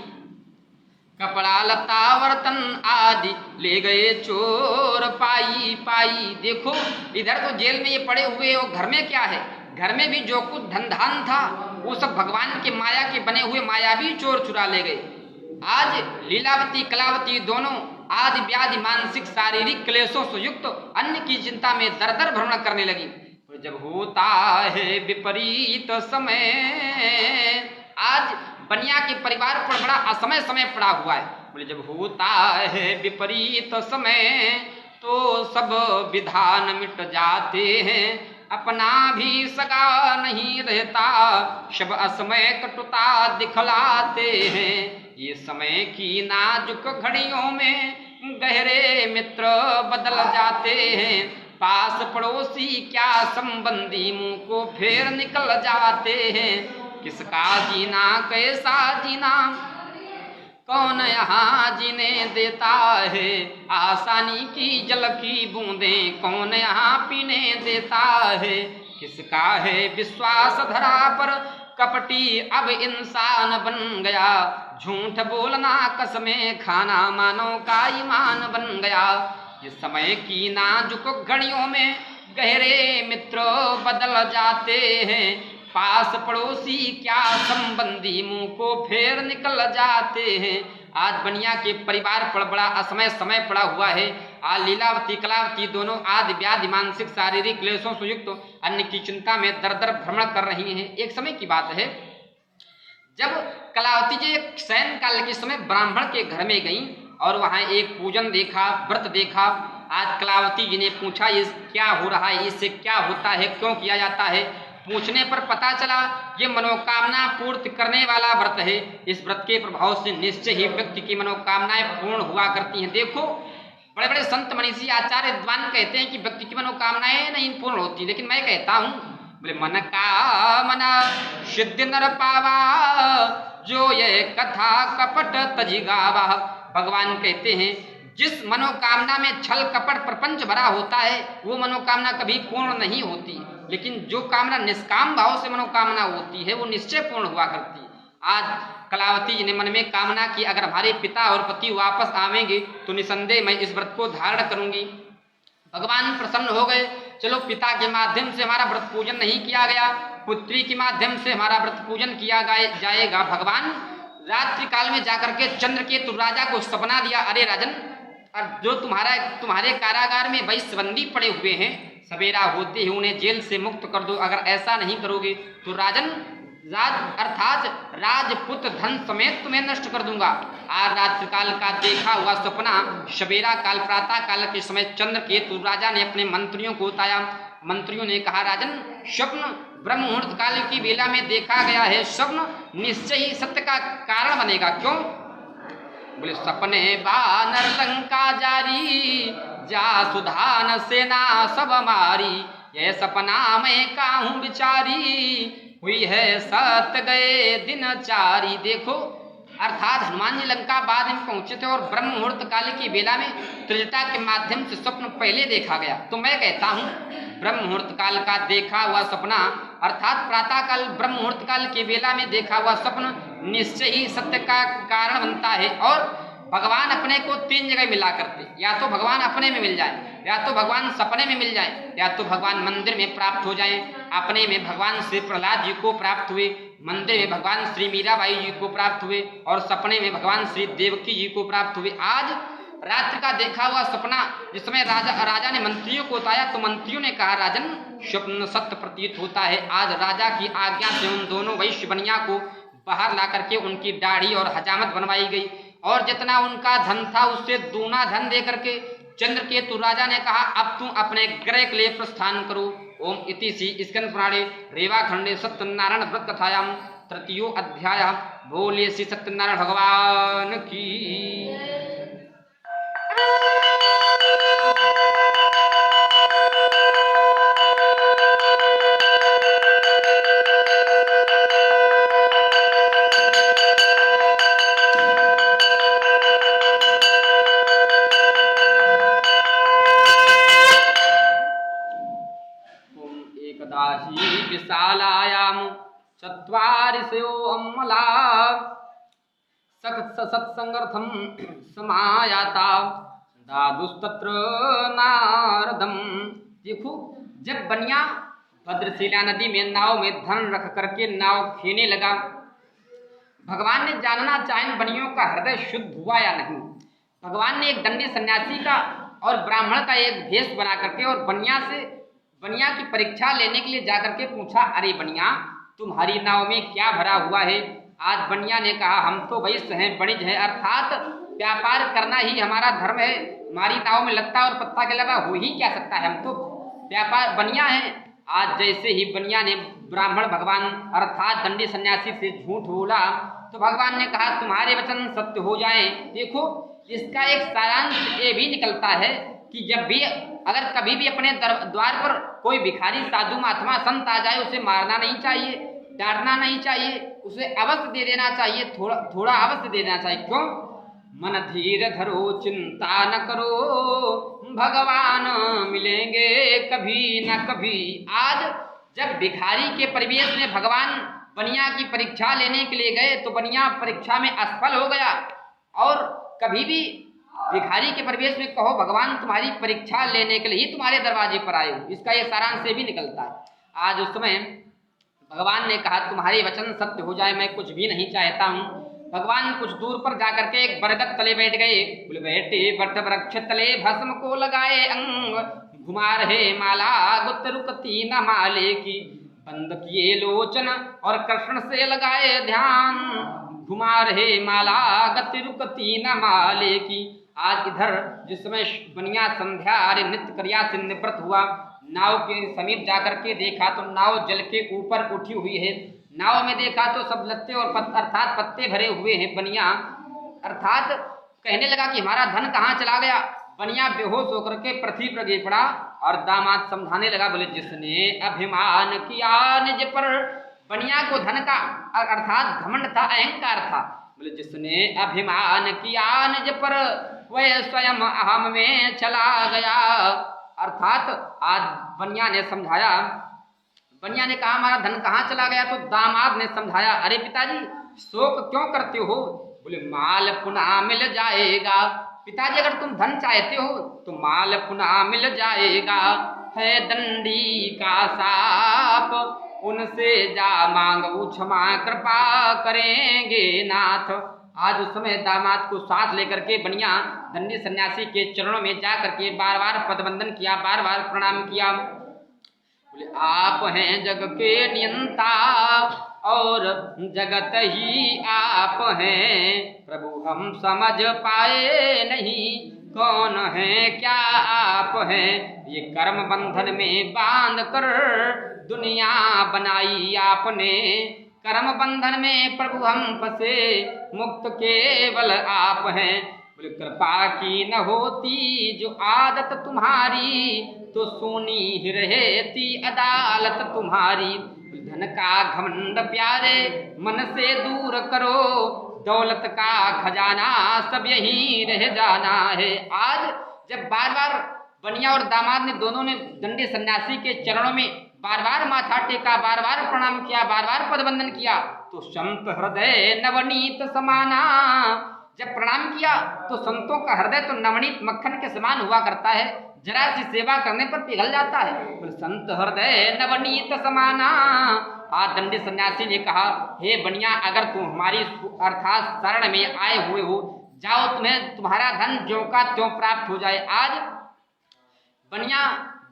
कपड़ा लता बर्तन आदि ले गए चोर पाई पाई। देखो, इधर तो जेल में ये पड़े हुए और घर में क्या है, घर में भी जो कुछ धन धान था वो सब भगवान के माया के बने हुए मायावी चोर चुरा ले गए। आज लीलावती कलावती दोनों आदि व्याधि मानसिक शारीरिक क्लेशों से युक्त अन्य की चिंता में दर दर भ्रमण करने लगी। जब होता है विपरीत समय, आज बनिया के परिवार पर बड़ा असमय समय पड़ा हुआ है। बोले जब होता है विपरीत समय तो सब विधान मिट जाते हैं, अपना भी सगा नहीं रहता, सब असमय कटुता दिखलाते हैं। ये समय की नाजुक घड़ियों में गहरे मित्र बदल जाते हैं, पास पड़ोसी क्या संबंधी मुंह को फेर निकल जाते हैं। किसका जीना कैसा जीना कौन यहाँ जीने देता है, आसानी की जल की बूंदें कौन यहाँ पीने देता है। किसका है विश्वास धरा पर कपटी अब इंसान बन गया, झूठ बोलना कसमें खाना मानव का ईमान बन गया। ये समय की नाजुक घड़ियों में गहरे मित्र बदल जाते हैं, पास पड़ोसी क्या संबंधी मुंह को फेर निकल जाते हैं। आज बनिया के परिवार पर बड़ा असमय समय पड़ा हुआ है। आज लीलावती कलावती दोनों आदि व्याधि मानसिक शारीरिक क्लेशों से युक्त अन्य की चिंता में दर दर भ्रमण कर रही हैं। एक समय की बात है जब कलावती जी शयन काल के समय ब्राह्मण के घर में गईं और वहां एक पूजन देखा, व्रत देखा। आज कलावती जी ने पूछा ये क्या हो रहा है, इससे क्या होता है, क्यों किया जाता है। पूछने पर पता चला ये मनोकामना पूर्ति करने वाला व्रत है। इस व्रत के प्रभाव से निश्चय ही व्यक्ति की मनोकामनाएं पूर्ण हुआ करती हैं। देखो बड़े बड़े संत मनीषी आचार्य विद्वान कहते हैं कि व्यक्ति की मनोकामनाएं नहीं पूर्ण होती, लेकिन मैं कहता हूँ बोले मन कामना सिद्धि नर पावा, जो ये कथा कपट तजी गावा। भगवान कहते हैं जिस मनोकामना में छल कपट प्रपंच भरा होता है वो मनोकामना कभी पूर्ण नहीं होती, लेकिन जो कामना निष्काम भाव से मनोकामना होती है वो निश्चय पूर्ण हुआ करती है। आज कलावती जी ने मन में कामना की अगर हमारे पिता और पति वापस आवेंगे तो निसंदेह मैं इस व्रत को धारण करूंगी। भगवान प्रसन्न हो गए। चलो पिता के माध्यम से हमारा व्रत पूजन नहीं किया गया, पुत्री के माध्यम से हमारा व्रत पूजन किया जाएगा। भगवान रात्रि काल में जाकर के चंद्रकेतु राजा को सपना दिया, अरे राजन जो तुम्हारे कारागार में वैश्यबंदी पड़े हुए हैं, सवेरा होते ही उन्हें जेल से मुक्त कर दो। अगर ऐसा नहीं करोगे तो राजन अर्थात राजपुत्र धन समेत तुम्हें नष्ट कर दूंगा। आज रात्रि काल का देखा हुआ सपना सवेरा काल प्रातः काल के समय चंद्रकेतु राजा ने अपने मंत्रियों को बताया। मंत्रियों ने कहा राजन स्वप्न ब्रह्म मुहूर्त काल की बेला में देखा गया है, स्वप्न निश्चय ही सत्य का कारण बनेगा। क्यों? बोले सपने बानर लंका जारी, जा सुधान सेना सब मारी, यह सपना मैं काहूं बिचारी, हुई है सत गए दिन चारी। देखो अर्थात हनुमान जी लंका बाद में पहुंचे थे और ब्रह्म मुहूर्त काल की बेला में त्रिजटा के माध्यम से स्वप्न पहले देखा गया। तो मैं कहता हूँ ब्रह्म मुहूर्त काल का देखा हुआ सपना अर्थात प्रातः काल ब्रह्म मुहूर्त काल की बेला में देखा हुआ स्वप्न निश्चय ही सत्य का कारण बनता है। और भगवान अपने को तीन जगह मिला करते, या तो भगवान अपने में मिल जाए, या तो भगवान सपने में मिल जाए, या तो भगवान मंदिर में प्राप्त हो जाए। अपने में भगवान श्री प्रहलाद जी को प्राप्त हुए, मंदिर में भगवान श्री मीराबाई जी को प्राप्त हुए और सपने में भगवान श्री देवकी जी को प्राप्त हुए। आज रात्रि का देखा हुआ सपना जिसमें राजा ने मंत्रियों को बताया तो मंत्रियों ने कहा राजन स्वप्न सत्य प्रतीत होता है। आज राजा की आज्ञा से उन दोनों वैश्य बनिया को बाहर ला करके उनकी दाढ़ी और हजामत बनवाई गई और जितना उनका धन था उससे दूना धन दे करके चंद्रकेतु राजा ने कहा अब तुम अपने गृह के लिए प्रस्थान करो। ओम इति श्री स्कंद पुराणे रेवाखंडे सत्यनारायण व्रत कथायाम तृतीयो अध्याय। बोलिए श्री सत्यनारायण भगवान की। एकदासी विशालायाम चत्वारिशो अम्मला सत्संगर्थम समायाता दादुस्तत्र नारदम। देखो जब बनिया भद्रशिला नदी में नाव में धन रख करके नाव खेने लगा, भगवान ने जानना चाहे बनियों का हृदय शुद्ध हुआ या नहीं। भगवान ने एक दंडी सन्यासी का और ब्राह्मण का एक भेष बना करके और बनिया की परीक्षा लेने के लिए जाकर के पूछा, अरे बनिया तुम्हारी नाव में क्या भरा हुआ है? आज बनिया ने कहा हम तो वैश्य हैं, वणिज हैं, अर्थात व्यापार करना ही हमारा धर्म है, हमारी नाव में लत्ता और पत्ता के अलावा हो ही क्या सकता है, हम तो व्यापार बनिया हैं। आज जैसे ही बनिया ने ब्राह्मण भगवान अर्थात दंडी सन्यासी से झूठ बोला तो भगवान ने कहा तुम्हारे वचन सत्य हो जाए। देखो इसका एक सारांश ये भी निकलता है कि जब भी अगर कभी भी अपने द्वार पर कोई भिखारी साधु महात्मा संत आ जाए उसे मारना नहीं चाहिए, डांटना नहीं चाहिए, उसे अवश्य दे देना चाहिए, थोड़ा थोड़ा अवश्य दे देना चाहिए। क्यों? मन धीर धरो चिंता न करो, भगवान मिलेंगे कभी न कभी। आज जब भिखारी के परिवेश में भगवान बनिया की परीक्षा लेने के लिए गए तो बनिया परीक्षा में असफल हो गया। और कभी भी भिखारी के परिवेश में कहो भगवान तुम्हारी परीक्षा लेने के लिए ही तुम्हारे दरवाजे पर आए हो, इसका ये सारांश से भी निकलता है। आज उस समय भगवान ने कहा तुम्हारे वचन सत्य हो जाए, मैं कुछ भी नहीं चाहता हूँ। भगवान कुछ दूर पर जाकर के एक बरगद तले बैठ गए। बोले बैठे वट वृक्ष तले भस्म को लगाए अंग, घुमा रहे माला गुत रुकती न माले की, बंद किए लोचन और कृष्ण से लगाए ध्यान, घुमा रहे माला गति रुकती न माले की। आज इधर जिस समय बनिया संध्या अरे नित्य क्रिया से निवृत्त हुआ, नाव के समीप जाकर के देखा तो नाव जल के ऊपर उठी हुई है। नाव में देखा तो सब लत्ते और अर्थात पत्ते भरे हुए हैं। बनिया अर्थात कहने लगा कि हमारा धन कहाँ चला गया। बनिया बेहोश होकर के पृथ्वी पर गिर पड़ा और दामाद समझाने लगा, बोले जिसने अभिमान किया निज पर, बनिया को धन का अर्थात घमंड था, अहंकार था। बोले जिसने अभिमान किया निज पर, वह स्वयं अहम में चला गया। अर्थात आज बनिया ने समझाया, बनिया ने कहा हमारा धन कहाँ चला गया, तो दामाद ने समझाया अरे पिताजी शोक क्यों करते हो। बोले माल पुनः मिल जाएगा। पिताजी अगर तुम धन चाहते हो तो माल पुनः मिल जाएगा, है दंडी का साप उनसे जा मांगो क्षमा कृपा करेंगे नाथ। आज उस समय दामाद को साथ लेकर के बनिया दंडी सन्यासी के चरणों में जा करके बार बार पदवंदन किया, बार बार प्रणाम किया। बोले आप हैं जग के नियंता और जगत ही आप हैं, प्रभु हम समझ पाए नहीं कौन है क्या आप हैं। ये कर्म बंधन में बांध कर दुनिया बनाई आपने, कर्म बंधन में प्रभु हम फंसे मुक्त केवल आप हैं। बोले कृपा की न होती जो आदत तुम्हारी, तो सुनी ही रहती अदालत तुम्हारी। धन का घमंड प्यारे मन से दूर करो, दौलत का खजाना सब यहीं रह जाना है। आज जब बार बार बनिया और दामाद ने दोनों ने दंडी सन्यासी के चरणों में बार बार माथा टेका, बार बार प्रणाम किया, बार बार पदवंदन किया, तो संत हृदय नवनीत समाना। जब प्रणाम किया तो संतों का हृदय तो नवनीत मक्खन के समान हुआ करता है, जरा सी सेवा करने पर पिघल जाता है। संत हृदय नवनीत समाना। आज दंडी सन्यासी ने कहा हे बनिया अगर तुम हमारी अर्थात शरण में आए हुए हो, जाओ तुम्हें तुम्हारा धन ज्यों का त्यों प्राप्त हो जाए। आज बनिया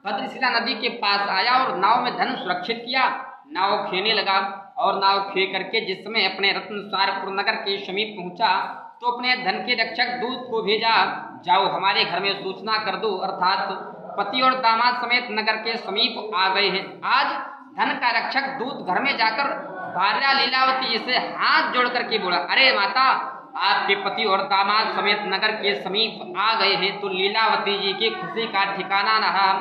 भद्रशिला नदी के पास आया और नाव में धन सुरक्षित किया, नाव खेने लगा और नाव खे करके जिस समय अपने रत्नसारपुर नगर के समीप पहुंचा तो अपने धन के रक्षक दूत को भेजा, जाओ हमारे घर में सूचना कर दो। अर्थात पति और दामाद समेत नगर के समीप आ गए हैं। आज धन का रक्षक दूत घर में जाकर भार्या लीलावती जी से हाथ जोड़ करके बोला, अरे माता आपके पति और दामाद समेत नगर के समीप आ गए हैं। तो लीलावती जी की खुशी का ठिकाना न रहा।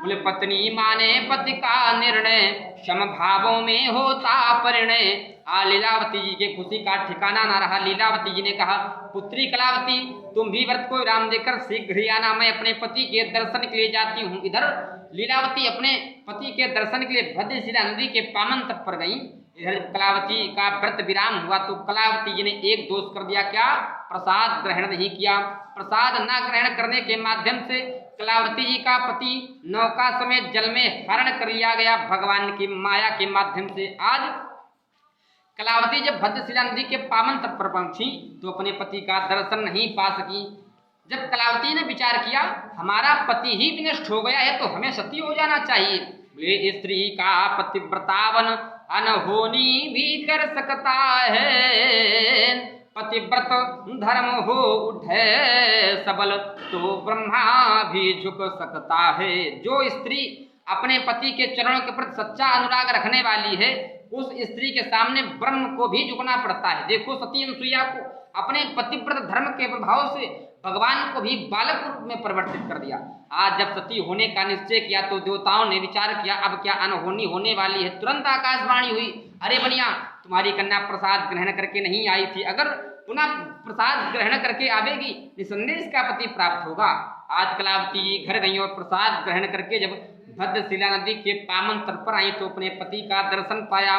बोले पत्नी माने पति का निर्णय, समभावों में होता परिणय। लीलावती जी के खुशी का ठिकाना ना रहा। लीलावती जी ने कहा पुत्री कलावती तुम भी व्रत को विराम देकर शीघ्र ही आना, मैं अपने पति के दर्शन के लिए जाती हूँ। इधर लीलावती अपने पति के दर्शन के लिए भद्रशिला नदी के पावन तट पर गई। इधर कलावती का व्रत विराम हुआ तो कलावती जी ने एक दोष कर दिया, क्या? प्रसाद ग्रहण नहीं किया। प्रसाद न ग्रहण करने के माध्यम से कलावती जी का पति नौका समेत जल में हरण कर लिया गया भगवान की माया के माध्यम से। आज कलावती जब भद्रशिला नदी के पावन तट पर पहुंची तो अपने पति का दर्शन नहीं पा सकी। जब कलावती ने विचार किया हमारा पति ही विनष्ट हो गया है तो हमें सती हो जाना चाहिए। बोले स्त्री का पतिव्रतावन अनहोनी भी कर सकता है। पतिव्रत धर्म हो उठे सबल तो ब्रह्मा भी झुक सकता है। जो स्त्री अपने पति के चरणों के प्रति सच्चा अनुराग रखने वाली है उस स्त्री के सामने ब्रह्म को भी झुकना पड़ता है। देखो सती अनुसुईया को अपने पतिव्रत धर्म के प्रभाव से भगवान को भी बालक रूप में परिवर्तित कर दिया। आज जब सती होने का निश्चय किया तो देवताओं ने विचार किया अब क्या अनहोनी होने वाली है। तुरंत आकाशवाणी हुई, अरे बनिया तुम्हारी कन्या प्रसाद ग्रहण करके नहीं आई थी, अगर पुनः प्रसाद ग्रहण करके आवेगी निसंदेह इसका पति प्राप्त होगा। आज कलावती घर गई और प्रसाद ग्रहण करके जब भद्रशिला नदी के पावन तट पर आई तो अपने पति का दर्शन पाया।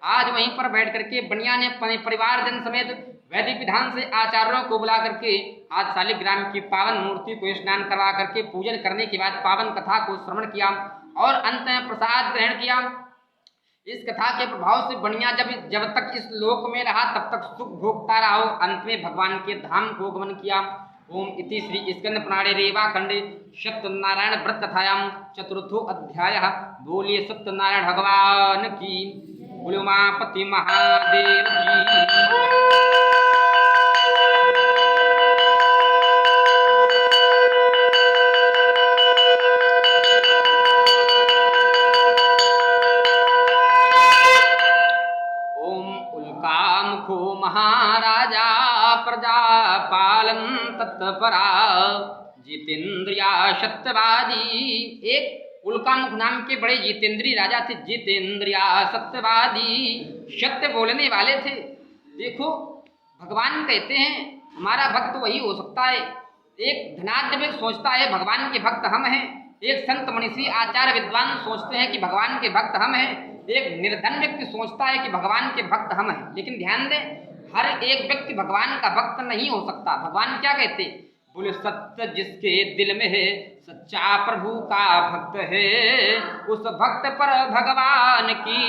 आज वहीं पर बैठ करके बनिया ने अपने परिवारजन समेत वैदिक विधान से आचार्यों को बुला करके आज शालिग्राम की पावन मूर्ति को स्नान करवा करके पूजन करने के बाद पावन कथा को श्रवण किया और अंत में प्रसाद ग्रहण किया। इस कथा के प्रभाव से बनिया जब तक इस लोक में रहा तब तक सुख भोगता रहा। अंत में भगवान के धाम को गमन किया। ओम इति श्री स्कंद पुराणे रेवा खंडे सत्यनारायण व्रत कथायां चतुर्थो अध्याय। बोलिए सत्यनारायण भगवान की, बोले उमापति महादेव की। मुखो महाराजा प्रजापालन तत्परा जितेंद्रिया सत्यवादी। एक उल्कामुख नाम के बड़े जितेंद्रीय राजा थे। जितेंद्रिया सत्यवादी, सत्य बोलने वाले थे। देखो भगवान कहते हैं हमारा भक्त वही हो सकता है। एक धनाढ्य व्यक्ति सोचता है भगवान के भक्त हम हैं। एक संत मनीषी आचार्य विद्वान सोचते हैं कि भगवान के भक्त हम हैं। एक निर्धन व्यक्ति सोचता है कि भगवान के भक्त हम हैं। लेकिन ध्यान दें हर एक व्यक्ति भगवान का भक्त नहीं हो सकता। भगवान क्या कहते, बोले सत्य जिसके दिल में है सच्चा प्रभु का भक्त है। उस भक्त पर भगवान की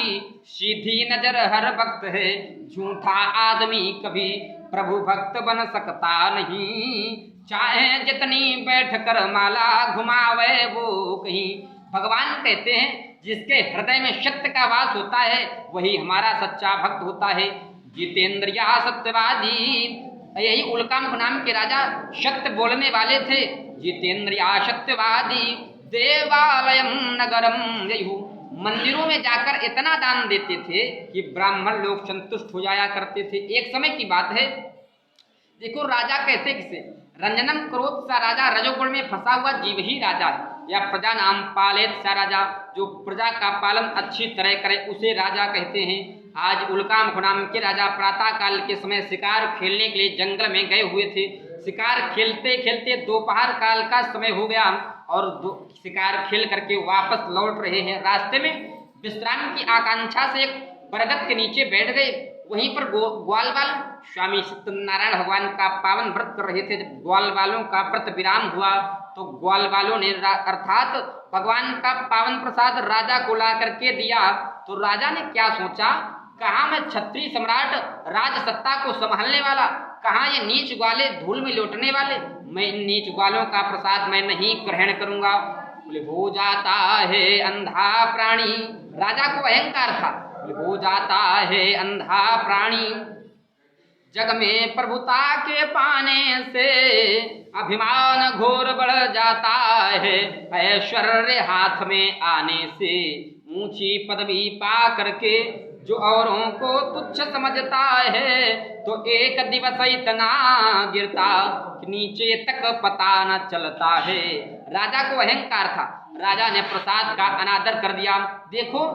सीधी नजर हर भक्त है। झूठा आदमी कभी प्रभु भक्त बन सकता नहीं। चाहे जितनी बैठ कर माला घुमावे वो कहीं। भगवान कहते हैं जिसके हृदय में सत्य का वास होता है वही हमारा सच्चा भक्त होता है। जितेंद्रिया सत्यवादी, यही उल्कामुख नाम के राजा सत्य बोलने वाले थे। जितेंद्रिया सत्यवादी देवालयम नगरम ययु, मंदिरों में जाकर इतना दान देते थे कि ब्राह्मण लोग संतुष्ट हो जाया करते थे। एक समय की बात है, देखो राजा कहते किसे, रंजनम क्रोध सा राजा, रजोगुण में फंसा हुआ जीव ही राजा है। या प्रजा नाम पालेत सा राजा, जो प्रजा का पालन अच्छी तरह करे उसे राजा कहते हैं। आज उल्कामुख नाम के राजा प्रातः काल के समय शिकार खेलने के लिए जंगल में गए हुए थे। शिकार खेलते खेलते दोपहर काल का समय हो गया और शिकार खेल करके वापस लौट रहे हैं। रास्ते में विश्राम की आकांक्षा से एक बरगद के नीचे बैठ गए। वहीं पर ग्वालवाल स्वामी सत्यनारायण भगवान का पावन व्रत कर रहे थे। जब ग्वालवालों का व्रत विराम हुआ तो ग्वालवालों ने अर्थात भगवान का पावन प्रसाद राजा को ला करके दिया। तो राजा ने क्या सोचा, कहाँ मैं क्षत्रिय सम्राट राज सत्ता को संभालने वाला, कहाँ ये नीच ग्वाले धूल में लौटने वाले, मैं इन नीच ग्वालों का प्रसाद मैं नहीं ग्रहण करूंगा। बोले हो जाता है अंधा प्राणी, राजा को अहंकार था। हो जाता है अंधा प्राणी जग में प्रभुता के पाने से, अभिमान घोर बढ़ जाता है ऐश्वर्य हाथ में आने से। ऊंची पदवी पा करके जो औरों को तुच्छ समझता है तो एक दिवस इतना गिरता कि नीचे तक पता न चलता है। राजा को अहंकार था, राजा ने प्रसाद का अनादर कर दिया। देखो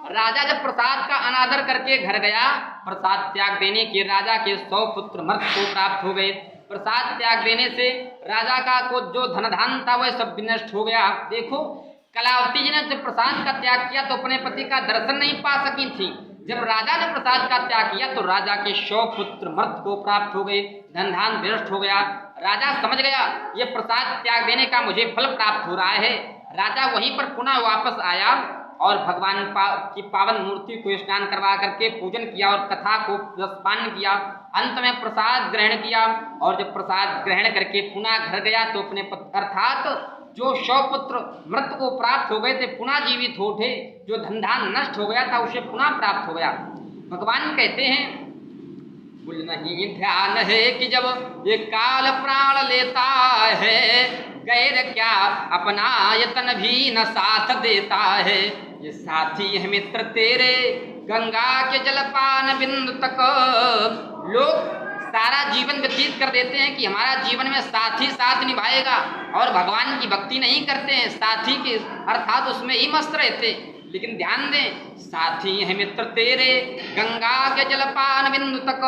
राजा जब प्रसाद का अनादर करके घर गया, प्रसाद त्याग देने के राजा के 100 पुत्र मर्त को प्राप्त हो गए। प्रसाद त्याग देने से राजा का को जो धन धान था वह सब विनष्ट हो गया। देखो कलावती जी ने जब प्रसाद का त्याग किया तो अपने पति का दर्शन नहीं पा सकी थी। जब राजा ने प्रसाद का त्याग किया तो राजा के 100 पुत्र मर्त को प्राप्त हो गए, धन धान विनष्ट हो गया। राजा समझ गया ये प्रसाद त्याग देने का मुझे फल प्राप्त हो रहा है। राजा वहीं पर पुनः वापस आया और भगवान की पावन मूर्ति को स्नान करवा करके पूजन किया और कथा को रसपान किया। अंत में प्रसाद ग्रहण किया और जब प्रसाद ग्रहण करके पुनः घर गया तो अपने अर्थात जो 100 पुत्र मृत को प्राप्त हो गए थे पुनः जीवित हो उठे, जो धन धान नष्ट हो गया था उसे पुनः प्राप्त हो गया। भगवान कहते हैं कुल नहीं ध्यान है कि जब ये काल प्राण लेता है, गैर क्या अपना यतन भी न साथ देता है। ये साथी है मित्र तेरे गंगा के जलपान बिंदु तक। लोग सारा जीवन व्यतीत कर देते हैं कि हमारा जीवन में साथी साथ निभाएगा, और भगवान की भक्ति नहीं करते हैं, साथी के अर्थात उसमें ही मस्त रहते। लेकिन ध्यान दें, साथी है मित्र तेरे गंगा के जलपान बिंदु तक।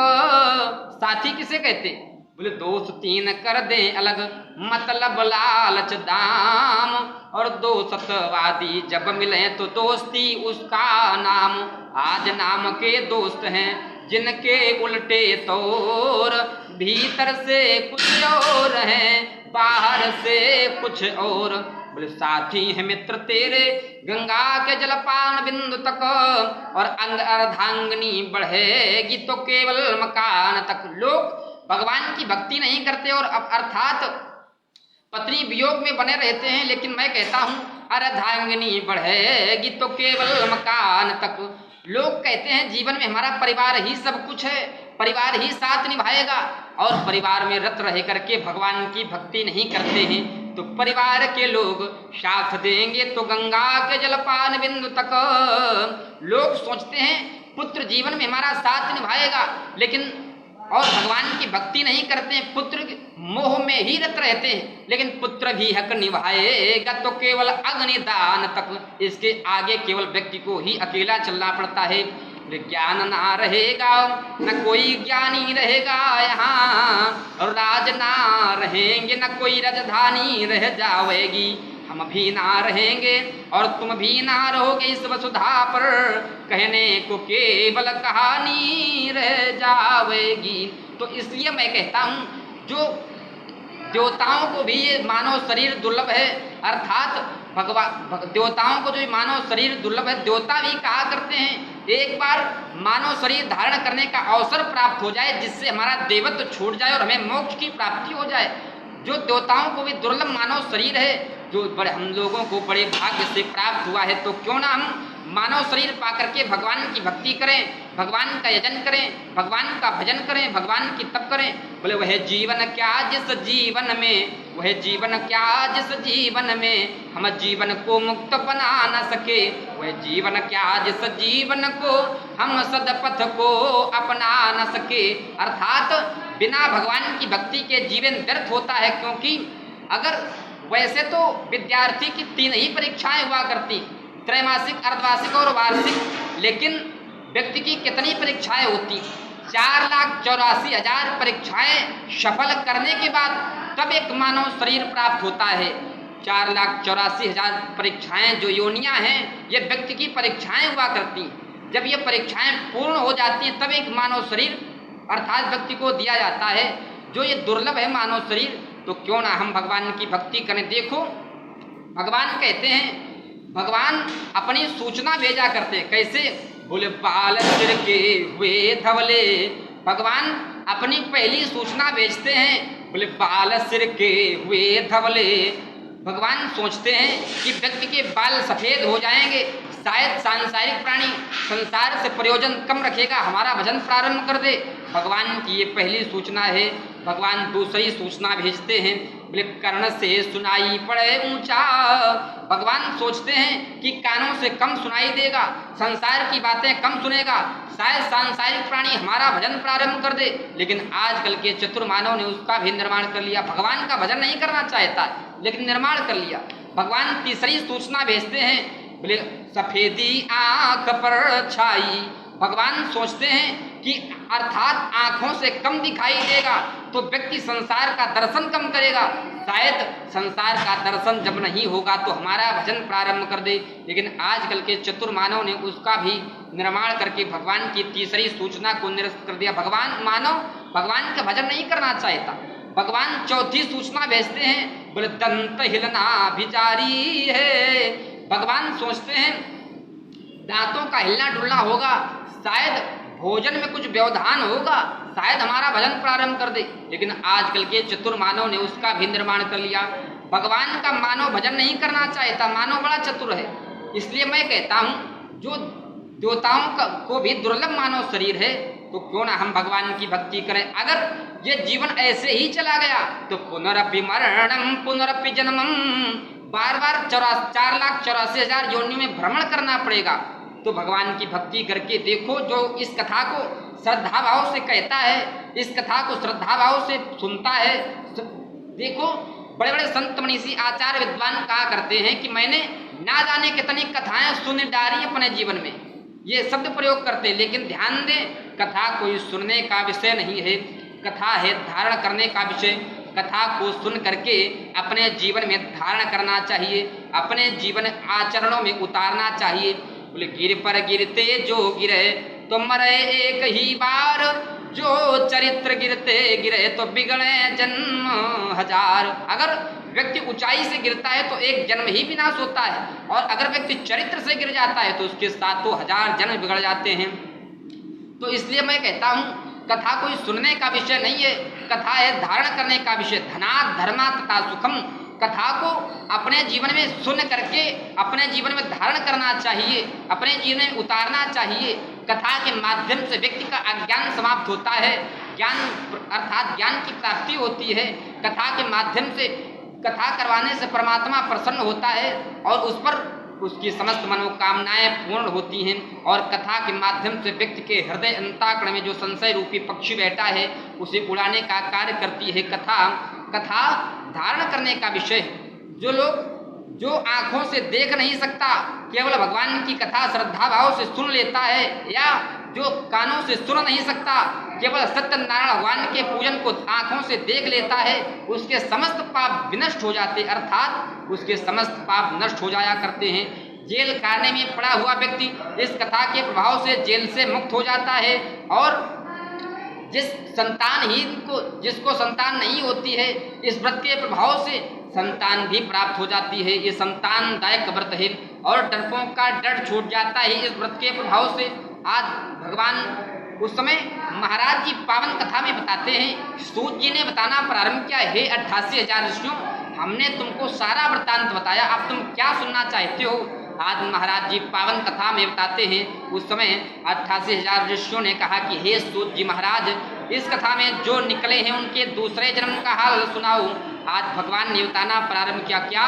साथी किसे कहते? बोले दोस्त तीन कर दे अलग, मतलब लालच दाम, और दो सतवादी जब मिले तो दोस्ती उसका नाम। आज नाम के दोस्त हैं जिनके उल्टे तौर, भीतर से कुछ और हैं बाहर से कुछ और। बोले साथी है मित्र तेरे गंगा के जलपान बिंदु तक, और अंग अर्धांगनी बढ़ेगी तो केवल मकान तक। लोग भगवान की भक्ति नहीं करते और अर्थात पत्नी वियोग में बने रहते हैं, लेकिन मैं कहता हूँ अर्धांगनी बढ़ेगी तो केवल मकान तक। लोग कहते हैं जीवन में हमारा परिवार ही सब कुछ है, परिवार ही साथ निभाएगा, और परिवार में रत रह करके भगवान की भक्ति नहीं करते हैं तो परिवार के लोग साथ देंगे तो गंगा के जलपान बिंदु तक। लोग सोचते हैं पुत्र जीवन में हमारा साथ निभाएगा, लेकिन और भगवान की भक्ति नहीं करते हैं, पुत्र मोह में ही रत रहते हैं, लेकिन पुत्र भी हक निभाएगा तो केवल अग्निदान तक। इसके आगे केवल व्यक्ति को ही अकेला चलना पड़ता है। ज्ञान ना रहेगा न कोई ज्ञानी रहेगा यहाँ, और राज ना रहेंगे न कोई राजधानी रह जाएगी। हम भी ना रहेंगे और तुम भी ना रहोगे इस वसुधा पर, कहने को केवल कहानी रह जाएगी। तो इसलिए मैं कहता हूँ जो देवताओं को भी ये मानव शरीर दुर्लभ है, अर्थात देवताओं को जो मानव शरीर दुर्लभ है, देवता भी कहा करते हैं एक बार मानव शरीर धारण करने का अवसर प्राप्त हो जाए जिससे हमारा देवत्व छूट जाए और हमें मोक्ष की प्राप्ति हो जाए। जो देवताओं को भी दुर्लभ मानव शरीर है, जो बड़े हम लोगों को बड़े भाग्य से प्राप्त हुआ है, तो क्यों ना हम मानव शरीर पा करके भगवान की भक्ति करें, भगवान का यजन करें, भगवान का भजन करें, भगवान की तप करें। बोले वह जीवन क्या जिस जीवन में, वह जीवन क्या जिस जीवन में हम जीवन को मुक्त बना न सके, वह जीवन क्या जिस जीवन को हम सदपथ को अपना न सके। अर्थात बिना भगवान की भक्ति के जीवन व्यर्थ होता है, क्योंकि अगर वैसे तो विद्यार्थी की 3 ही परीक्षाएं हुआ करती, त्रैमासिक, अर्धवार्षिक और वार्षिक, लेकिन व्यक्ति की कितनी परीक्षाएं होती? 4,84,000 परीक्षाएं सफल करने के बाद तब एक मानव शरीर प्राप्त होता है। 4,84,000 परीक्षाएं जो योनियां हैं, ये व्यक्ति की परीक्षाएं हुआ करती हैं। जब ये परीक्षाएं पूर्ण हो जाती हैं तब एक मानव शरीर अर्थात व्यक्ति को दिया जाता है। जो ये दुर्लभ है मानव शरीर, तो क्यों ना हम भगवान की भक्ति करें। देखो भगवान कहते हैं, भगवान अपनी सूचना भेजा करते हैं। कैसे? बोले बाल सिर के हुए धवले। भगवान अपनी पहली सूचना भेजते हैं, बोले बाल सिर के हुए धवले। भगवान सोचते हैं कि व्यक्ति के बाल सफेद हो जाएंगे, शायद सांसारिक प्राणी संसार से प्रयोजन कम रखेगा, हमारा भजन प्रारंभ कर दे। भगवान की ये पहली सूचना है। भगवान दूसरी सूचना भेजते हैं, बोले कर्ण से सुनाई पड़े ऊंचा। भगवान सोचते हैं कि कानों से कम सुनाई देगा, संसार की बातें कम सुनेगा, शायद सांसारिक प्राणी हमारा भजन प्रारंभ कर दे। लेकिन आजकल के चतुर मानव ने उसका भी निर्माण कर लिया। भगवान का भजन नहीं करना चाहता, लेकिन निर्माण कर लिया। भगवान तीसरी सूचना भेजते हैं, बोले सफेदी आंख पर छाई। भगवान सोचते हैं कि अर्थात आंखों से कम दिखाई देगा तो व्यक्ति संसार का दर्शन कम करेगा, शायद संसार का दर्शन जब नहीं होगा तो हमारा भजन प्रारंभ कर दे। लेकिन आजकल के चतुर मानव ने उसका भी निर्माण करके भगवान की तीसरी सूचना को निरस्त कर दिया। मानव भगवान का भजन नहीं करना चाहता। भगवान चौथी सूचना भेजते हैं, बोले दंत हिलना भी जारी है। भगवान सोचते हैं दांतों का हिलना डुलना होगा, शायद भोजन में कुछ व्यवधान होगा, शायद हमारा भजन प्रारंभ कर दे। लेकिन आजकल के चतुर मानव ने उसका भी निर्माण कर लिया। भगवान का मानव भजन नहीं करना चाहता, मानव बड़ा चतुर है। इसलिए मैं कहता हूँ जो देवताओं को भी दुर्लभ मानव शरीर है, तो क्यों ना हम भगवान की भक्ति करें। अगर ये जीवन ऐसे ही चला गया तो पुनरपि मरणम पुनरपि जन्मम, बार बार 4,84,000 योनियों में भ्रमण करना पड़ेगा। तो भगवान की भक्ति करके देखो, जो इस कथा को श्रद्धा भाव से कहता है, इस कथा को श्रद्धा भाव से सुनता है, देखो बड़े बड़े संत मनीषी आचार्य विद्वान कहा करते हैं कि मैंने ना जाने कितनी कथाएं सुन डाली अपने जीवन में, ये शब्द प्रयोग करते हैं। लेकिन ध्यान दें, कथा कोई सुनने का विषय नहीं है, कथा है धारण करने का विषय। कथा को सुन करके अपने जीवन में धारण करना चाहिए, अपने जीवन आचरणों में उतारना चाहिए। बोले गिर पर गिरते जो गिरे तो मरे एक ही बार, जो चरित्र गिरते गिरे तो बिगड़े जन्म 1000। अगर व्यक्ति ऊंचाई से गिरता है तो एक जन्म ही विनाश होता है, और अगर व्यक्ति चरित्र से गिर जाता है तो उसके साथ तो 1000 जन्म बिगड़ जाते हैं। तो इसलिए मैं कहता हूँ कथा कोई सुनने का विषय नहीं है, कथा है धारण करने का विषय। धनात् धर्मा तथा सुखम, कथा को अपने जीवन में सुन करके अपने जीवन में धारण करना चाहिए, अपने जीवन में उतारना चाहिए। कथा के माध्यम से व्यक्ति का अज्ञान समाप्त होता है, ज्ञान अर्थात ज्ञान की प्राप्ति होती है। कथा के माध्यम से, कथा करवाने से परमात्मा प्रसन्न होता है और उस पर उसकी समस्त मनोकामनाएं पूर्ण होती हैं। और कथा के माध्यम से व्यक्ति के हृदय अंतःकरण में जो संशय रूपी पक्षी बैठा है उसे उड़ाने का कार्य करती है कथा। कथा धारण करने का विषय है। जो लोग जो आंखों से देख नहीं सकता, केवल भगवान की कथा श्रद्धा भाव से सुन लेता है, या जो कानों से सुन नहीं सकता, केवल सत्यनारायण भगवान के पूजन को आंखों से देख लेता है, उसके समस्त पाप विनष्ट हो जाते, अर्थात उसके समस्त पाप नष्ट हो जाया करते हैं। जेल खाने में पड़ा हुआ व्यक्ति इस कथा के प्रभाव से जेल से मुक्त हो जाता है, और जिसको संतान नहीं होती है, इस व्रत के प्रभाव से संतान भी प्राप्त हो जाती है। ये संतानदायक व्रत है और डरपों का डर छूट जाता है इस व्रत के प्रभाव से। आज भगवान उस समय महाराज जी पावन कथा में बताते हैं, सूत जी ने बताना प्रारंभ किया, हे 88,000 ऋषियों, हमने तुमको सारा वृत्तांत बताया, अब तुम क्या सुनना चाहते हो। आज महाराज जी पावन कथा में बताते हैं, उस समय 88,000 ऋषियों ने कहा कि हे सूत जी महाराज, इस कथा में जो निकले हैं उनके दूसरे जन्म का हाल सुनाओ। आज भगवान ने बताना प्रारंभ किया, क्या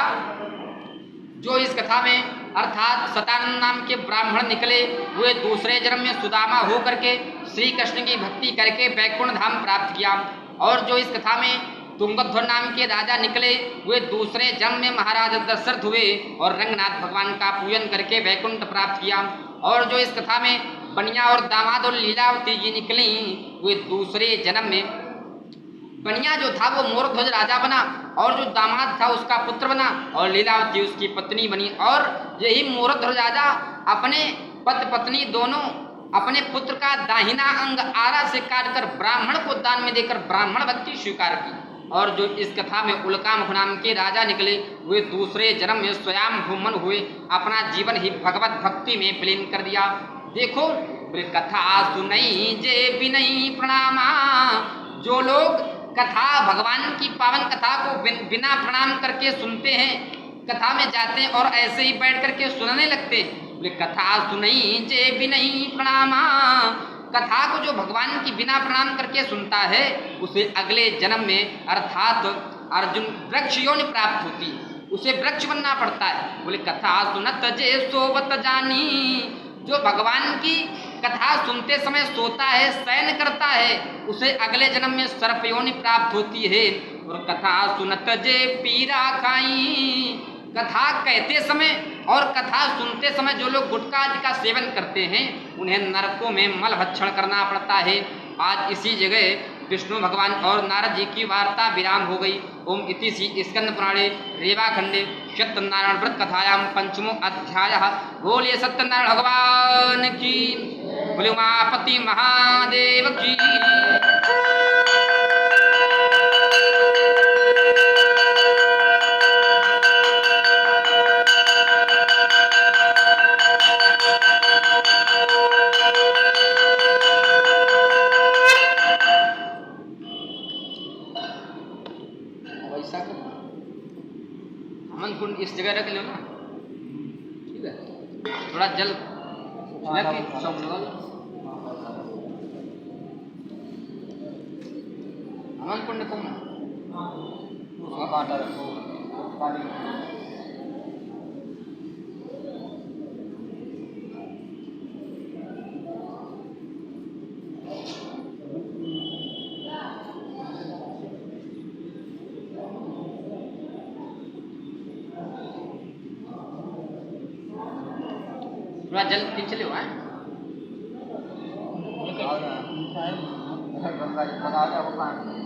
जो इस कथा में अर्थात सतानंद नाम के ब्राह्मण निकले, वे दूसरे जन्म में सुदामा हो करके श्री कृष्ण की भक्ति करके वैकुंठ धाम प्राप्त किया। और जो इस कथा में तुंगध्वर नाम के राजा निकले, वे दूसरे जन्म में महाराज दशरथ हुए और रंगनाथ भगवान का पूजन करके वैकुंठ प्राप्त किया। और जो इस कथा में बनिया और दामाद और लीलावती जी निकली, वे दूसरे जन्म में बनिया जो था वो मोरध्वज राजा बना, और जो दामाद था उसका पुत्र बना, और लीलावती उसकी पत्नी बनी। और यही मोरध्वज राजा अपने पति पत्नी दोनों अपने पुत्र का दाहिना अंग आरा से काटकर ब्राह्मण को दान में देकर ब्राह्मण भक्ति स्वीकार की। और जो इस कथा में उल्कामुख नाम के राजा निकले, वे दूसरे जन्म में स्वयं भूमन हुए, अपना जीवन ही भगवत भक्ति में विलीन कर दिया। देखो कथा सुनई जे बिनई प्रणामा, जो लोग कथा भगवान की पावन कथा को बिना प्रणाम करके सुनते हैं, कथा में जाते हैं और ऐसे ही बैठ करके सुनने लगते हैं, बोले कथा सुनई जे बिनई प्रणामा, कथा को जो भगवान की बिना प्रणाम करके सुनता है उसे अगले जन्म में अर्थात अर्जुन वृक्ष योनि प्राप्त होती है, उसे वृक्ष बनना पड़ता है। बोले कथा सुनत जे सोवत जानी, जो भगवान की कथा सुनते समय सोता है, शयन करता है, उसे अगले जन्म में सर्प योनि प्राप्त होती है। और कथा सुनत जे पीरा खाई, कथा कहते समय और कथा सुनते समय जो लोग गुटखा आदि का सेवन करते हैं उन्हें नरकों में मल भक्षण करना पड़ता है। आज इसी जगह विष्णु भगवान और नारद जी की वार्ता विराम हो गई। ओम इति श्री स्कंद पुराणे रेवाखंडे सत्यनारायण व्रत कथायाम पंचमो अध्यायः। बोलिए सत्यनारायण भगवान की, बोले उमापति महादेव की। इस जगह रख लो ना, ठीक है। थोड़ा जल लगा के सब लगा लो। अमन पुण्य कौन है? काटा रखो पानी थोड़ा जल खींच लो है। गंगा जी लगा दे वो पानी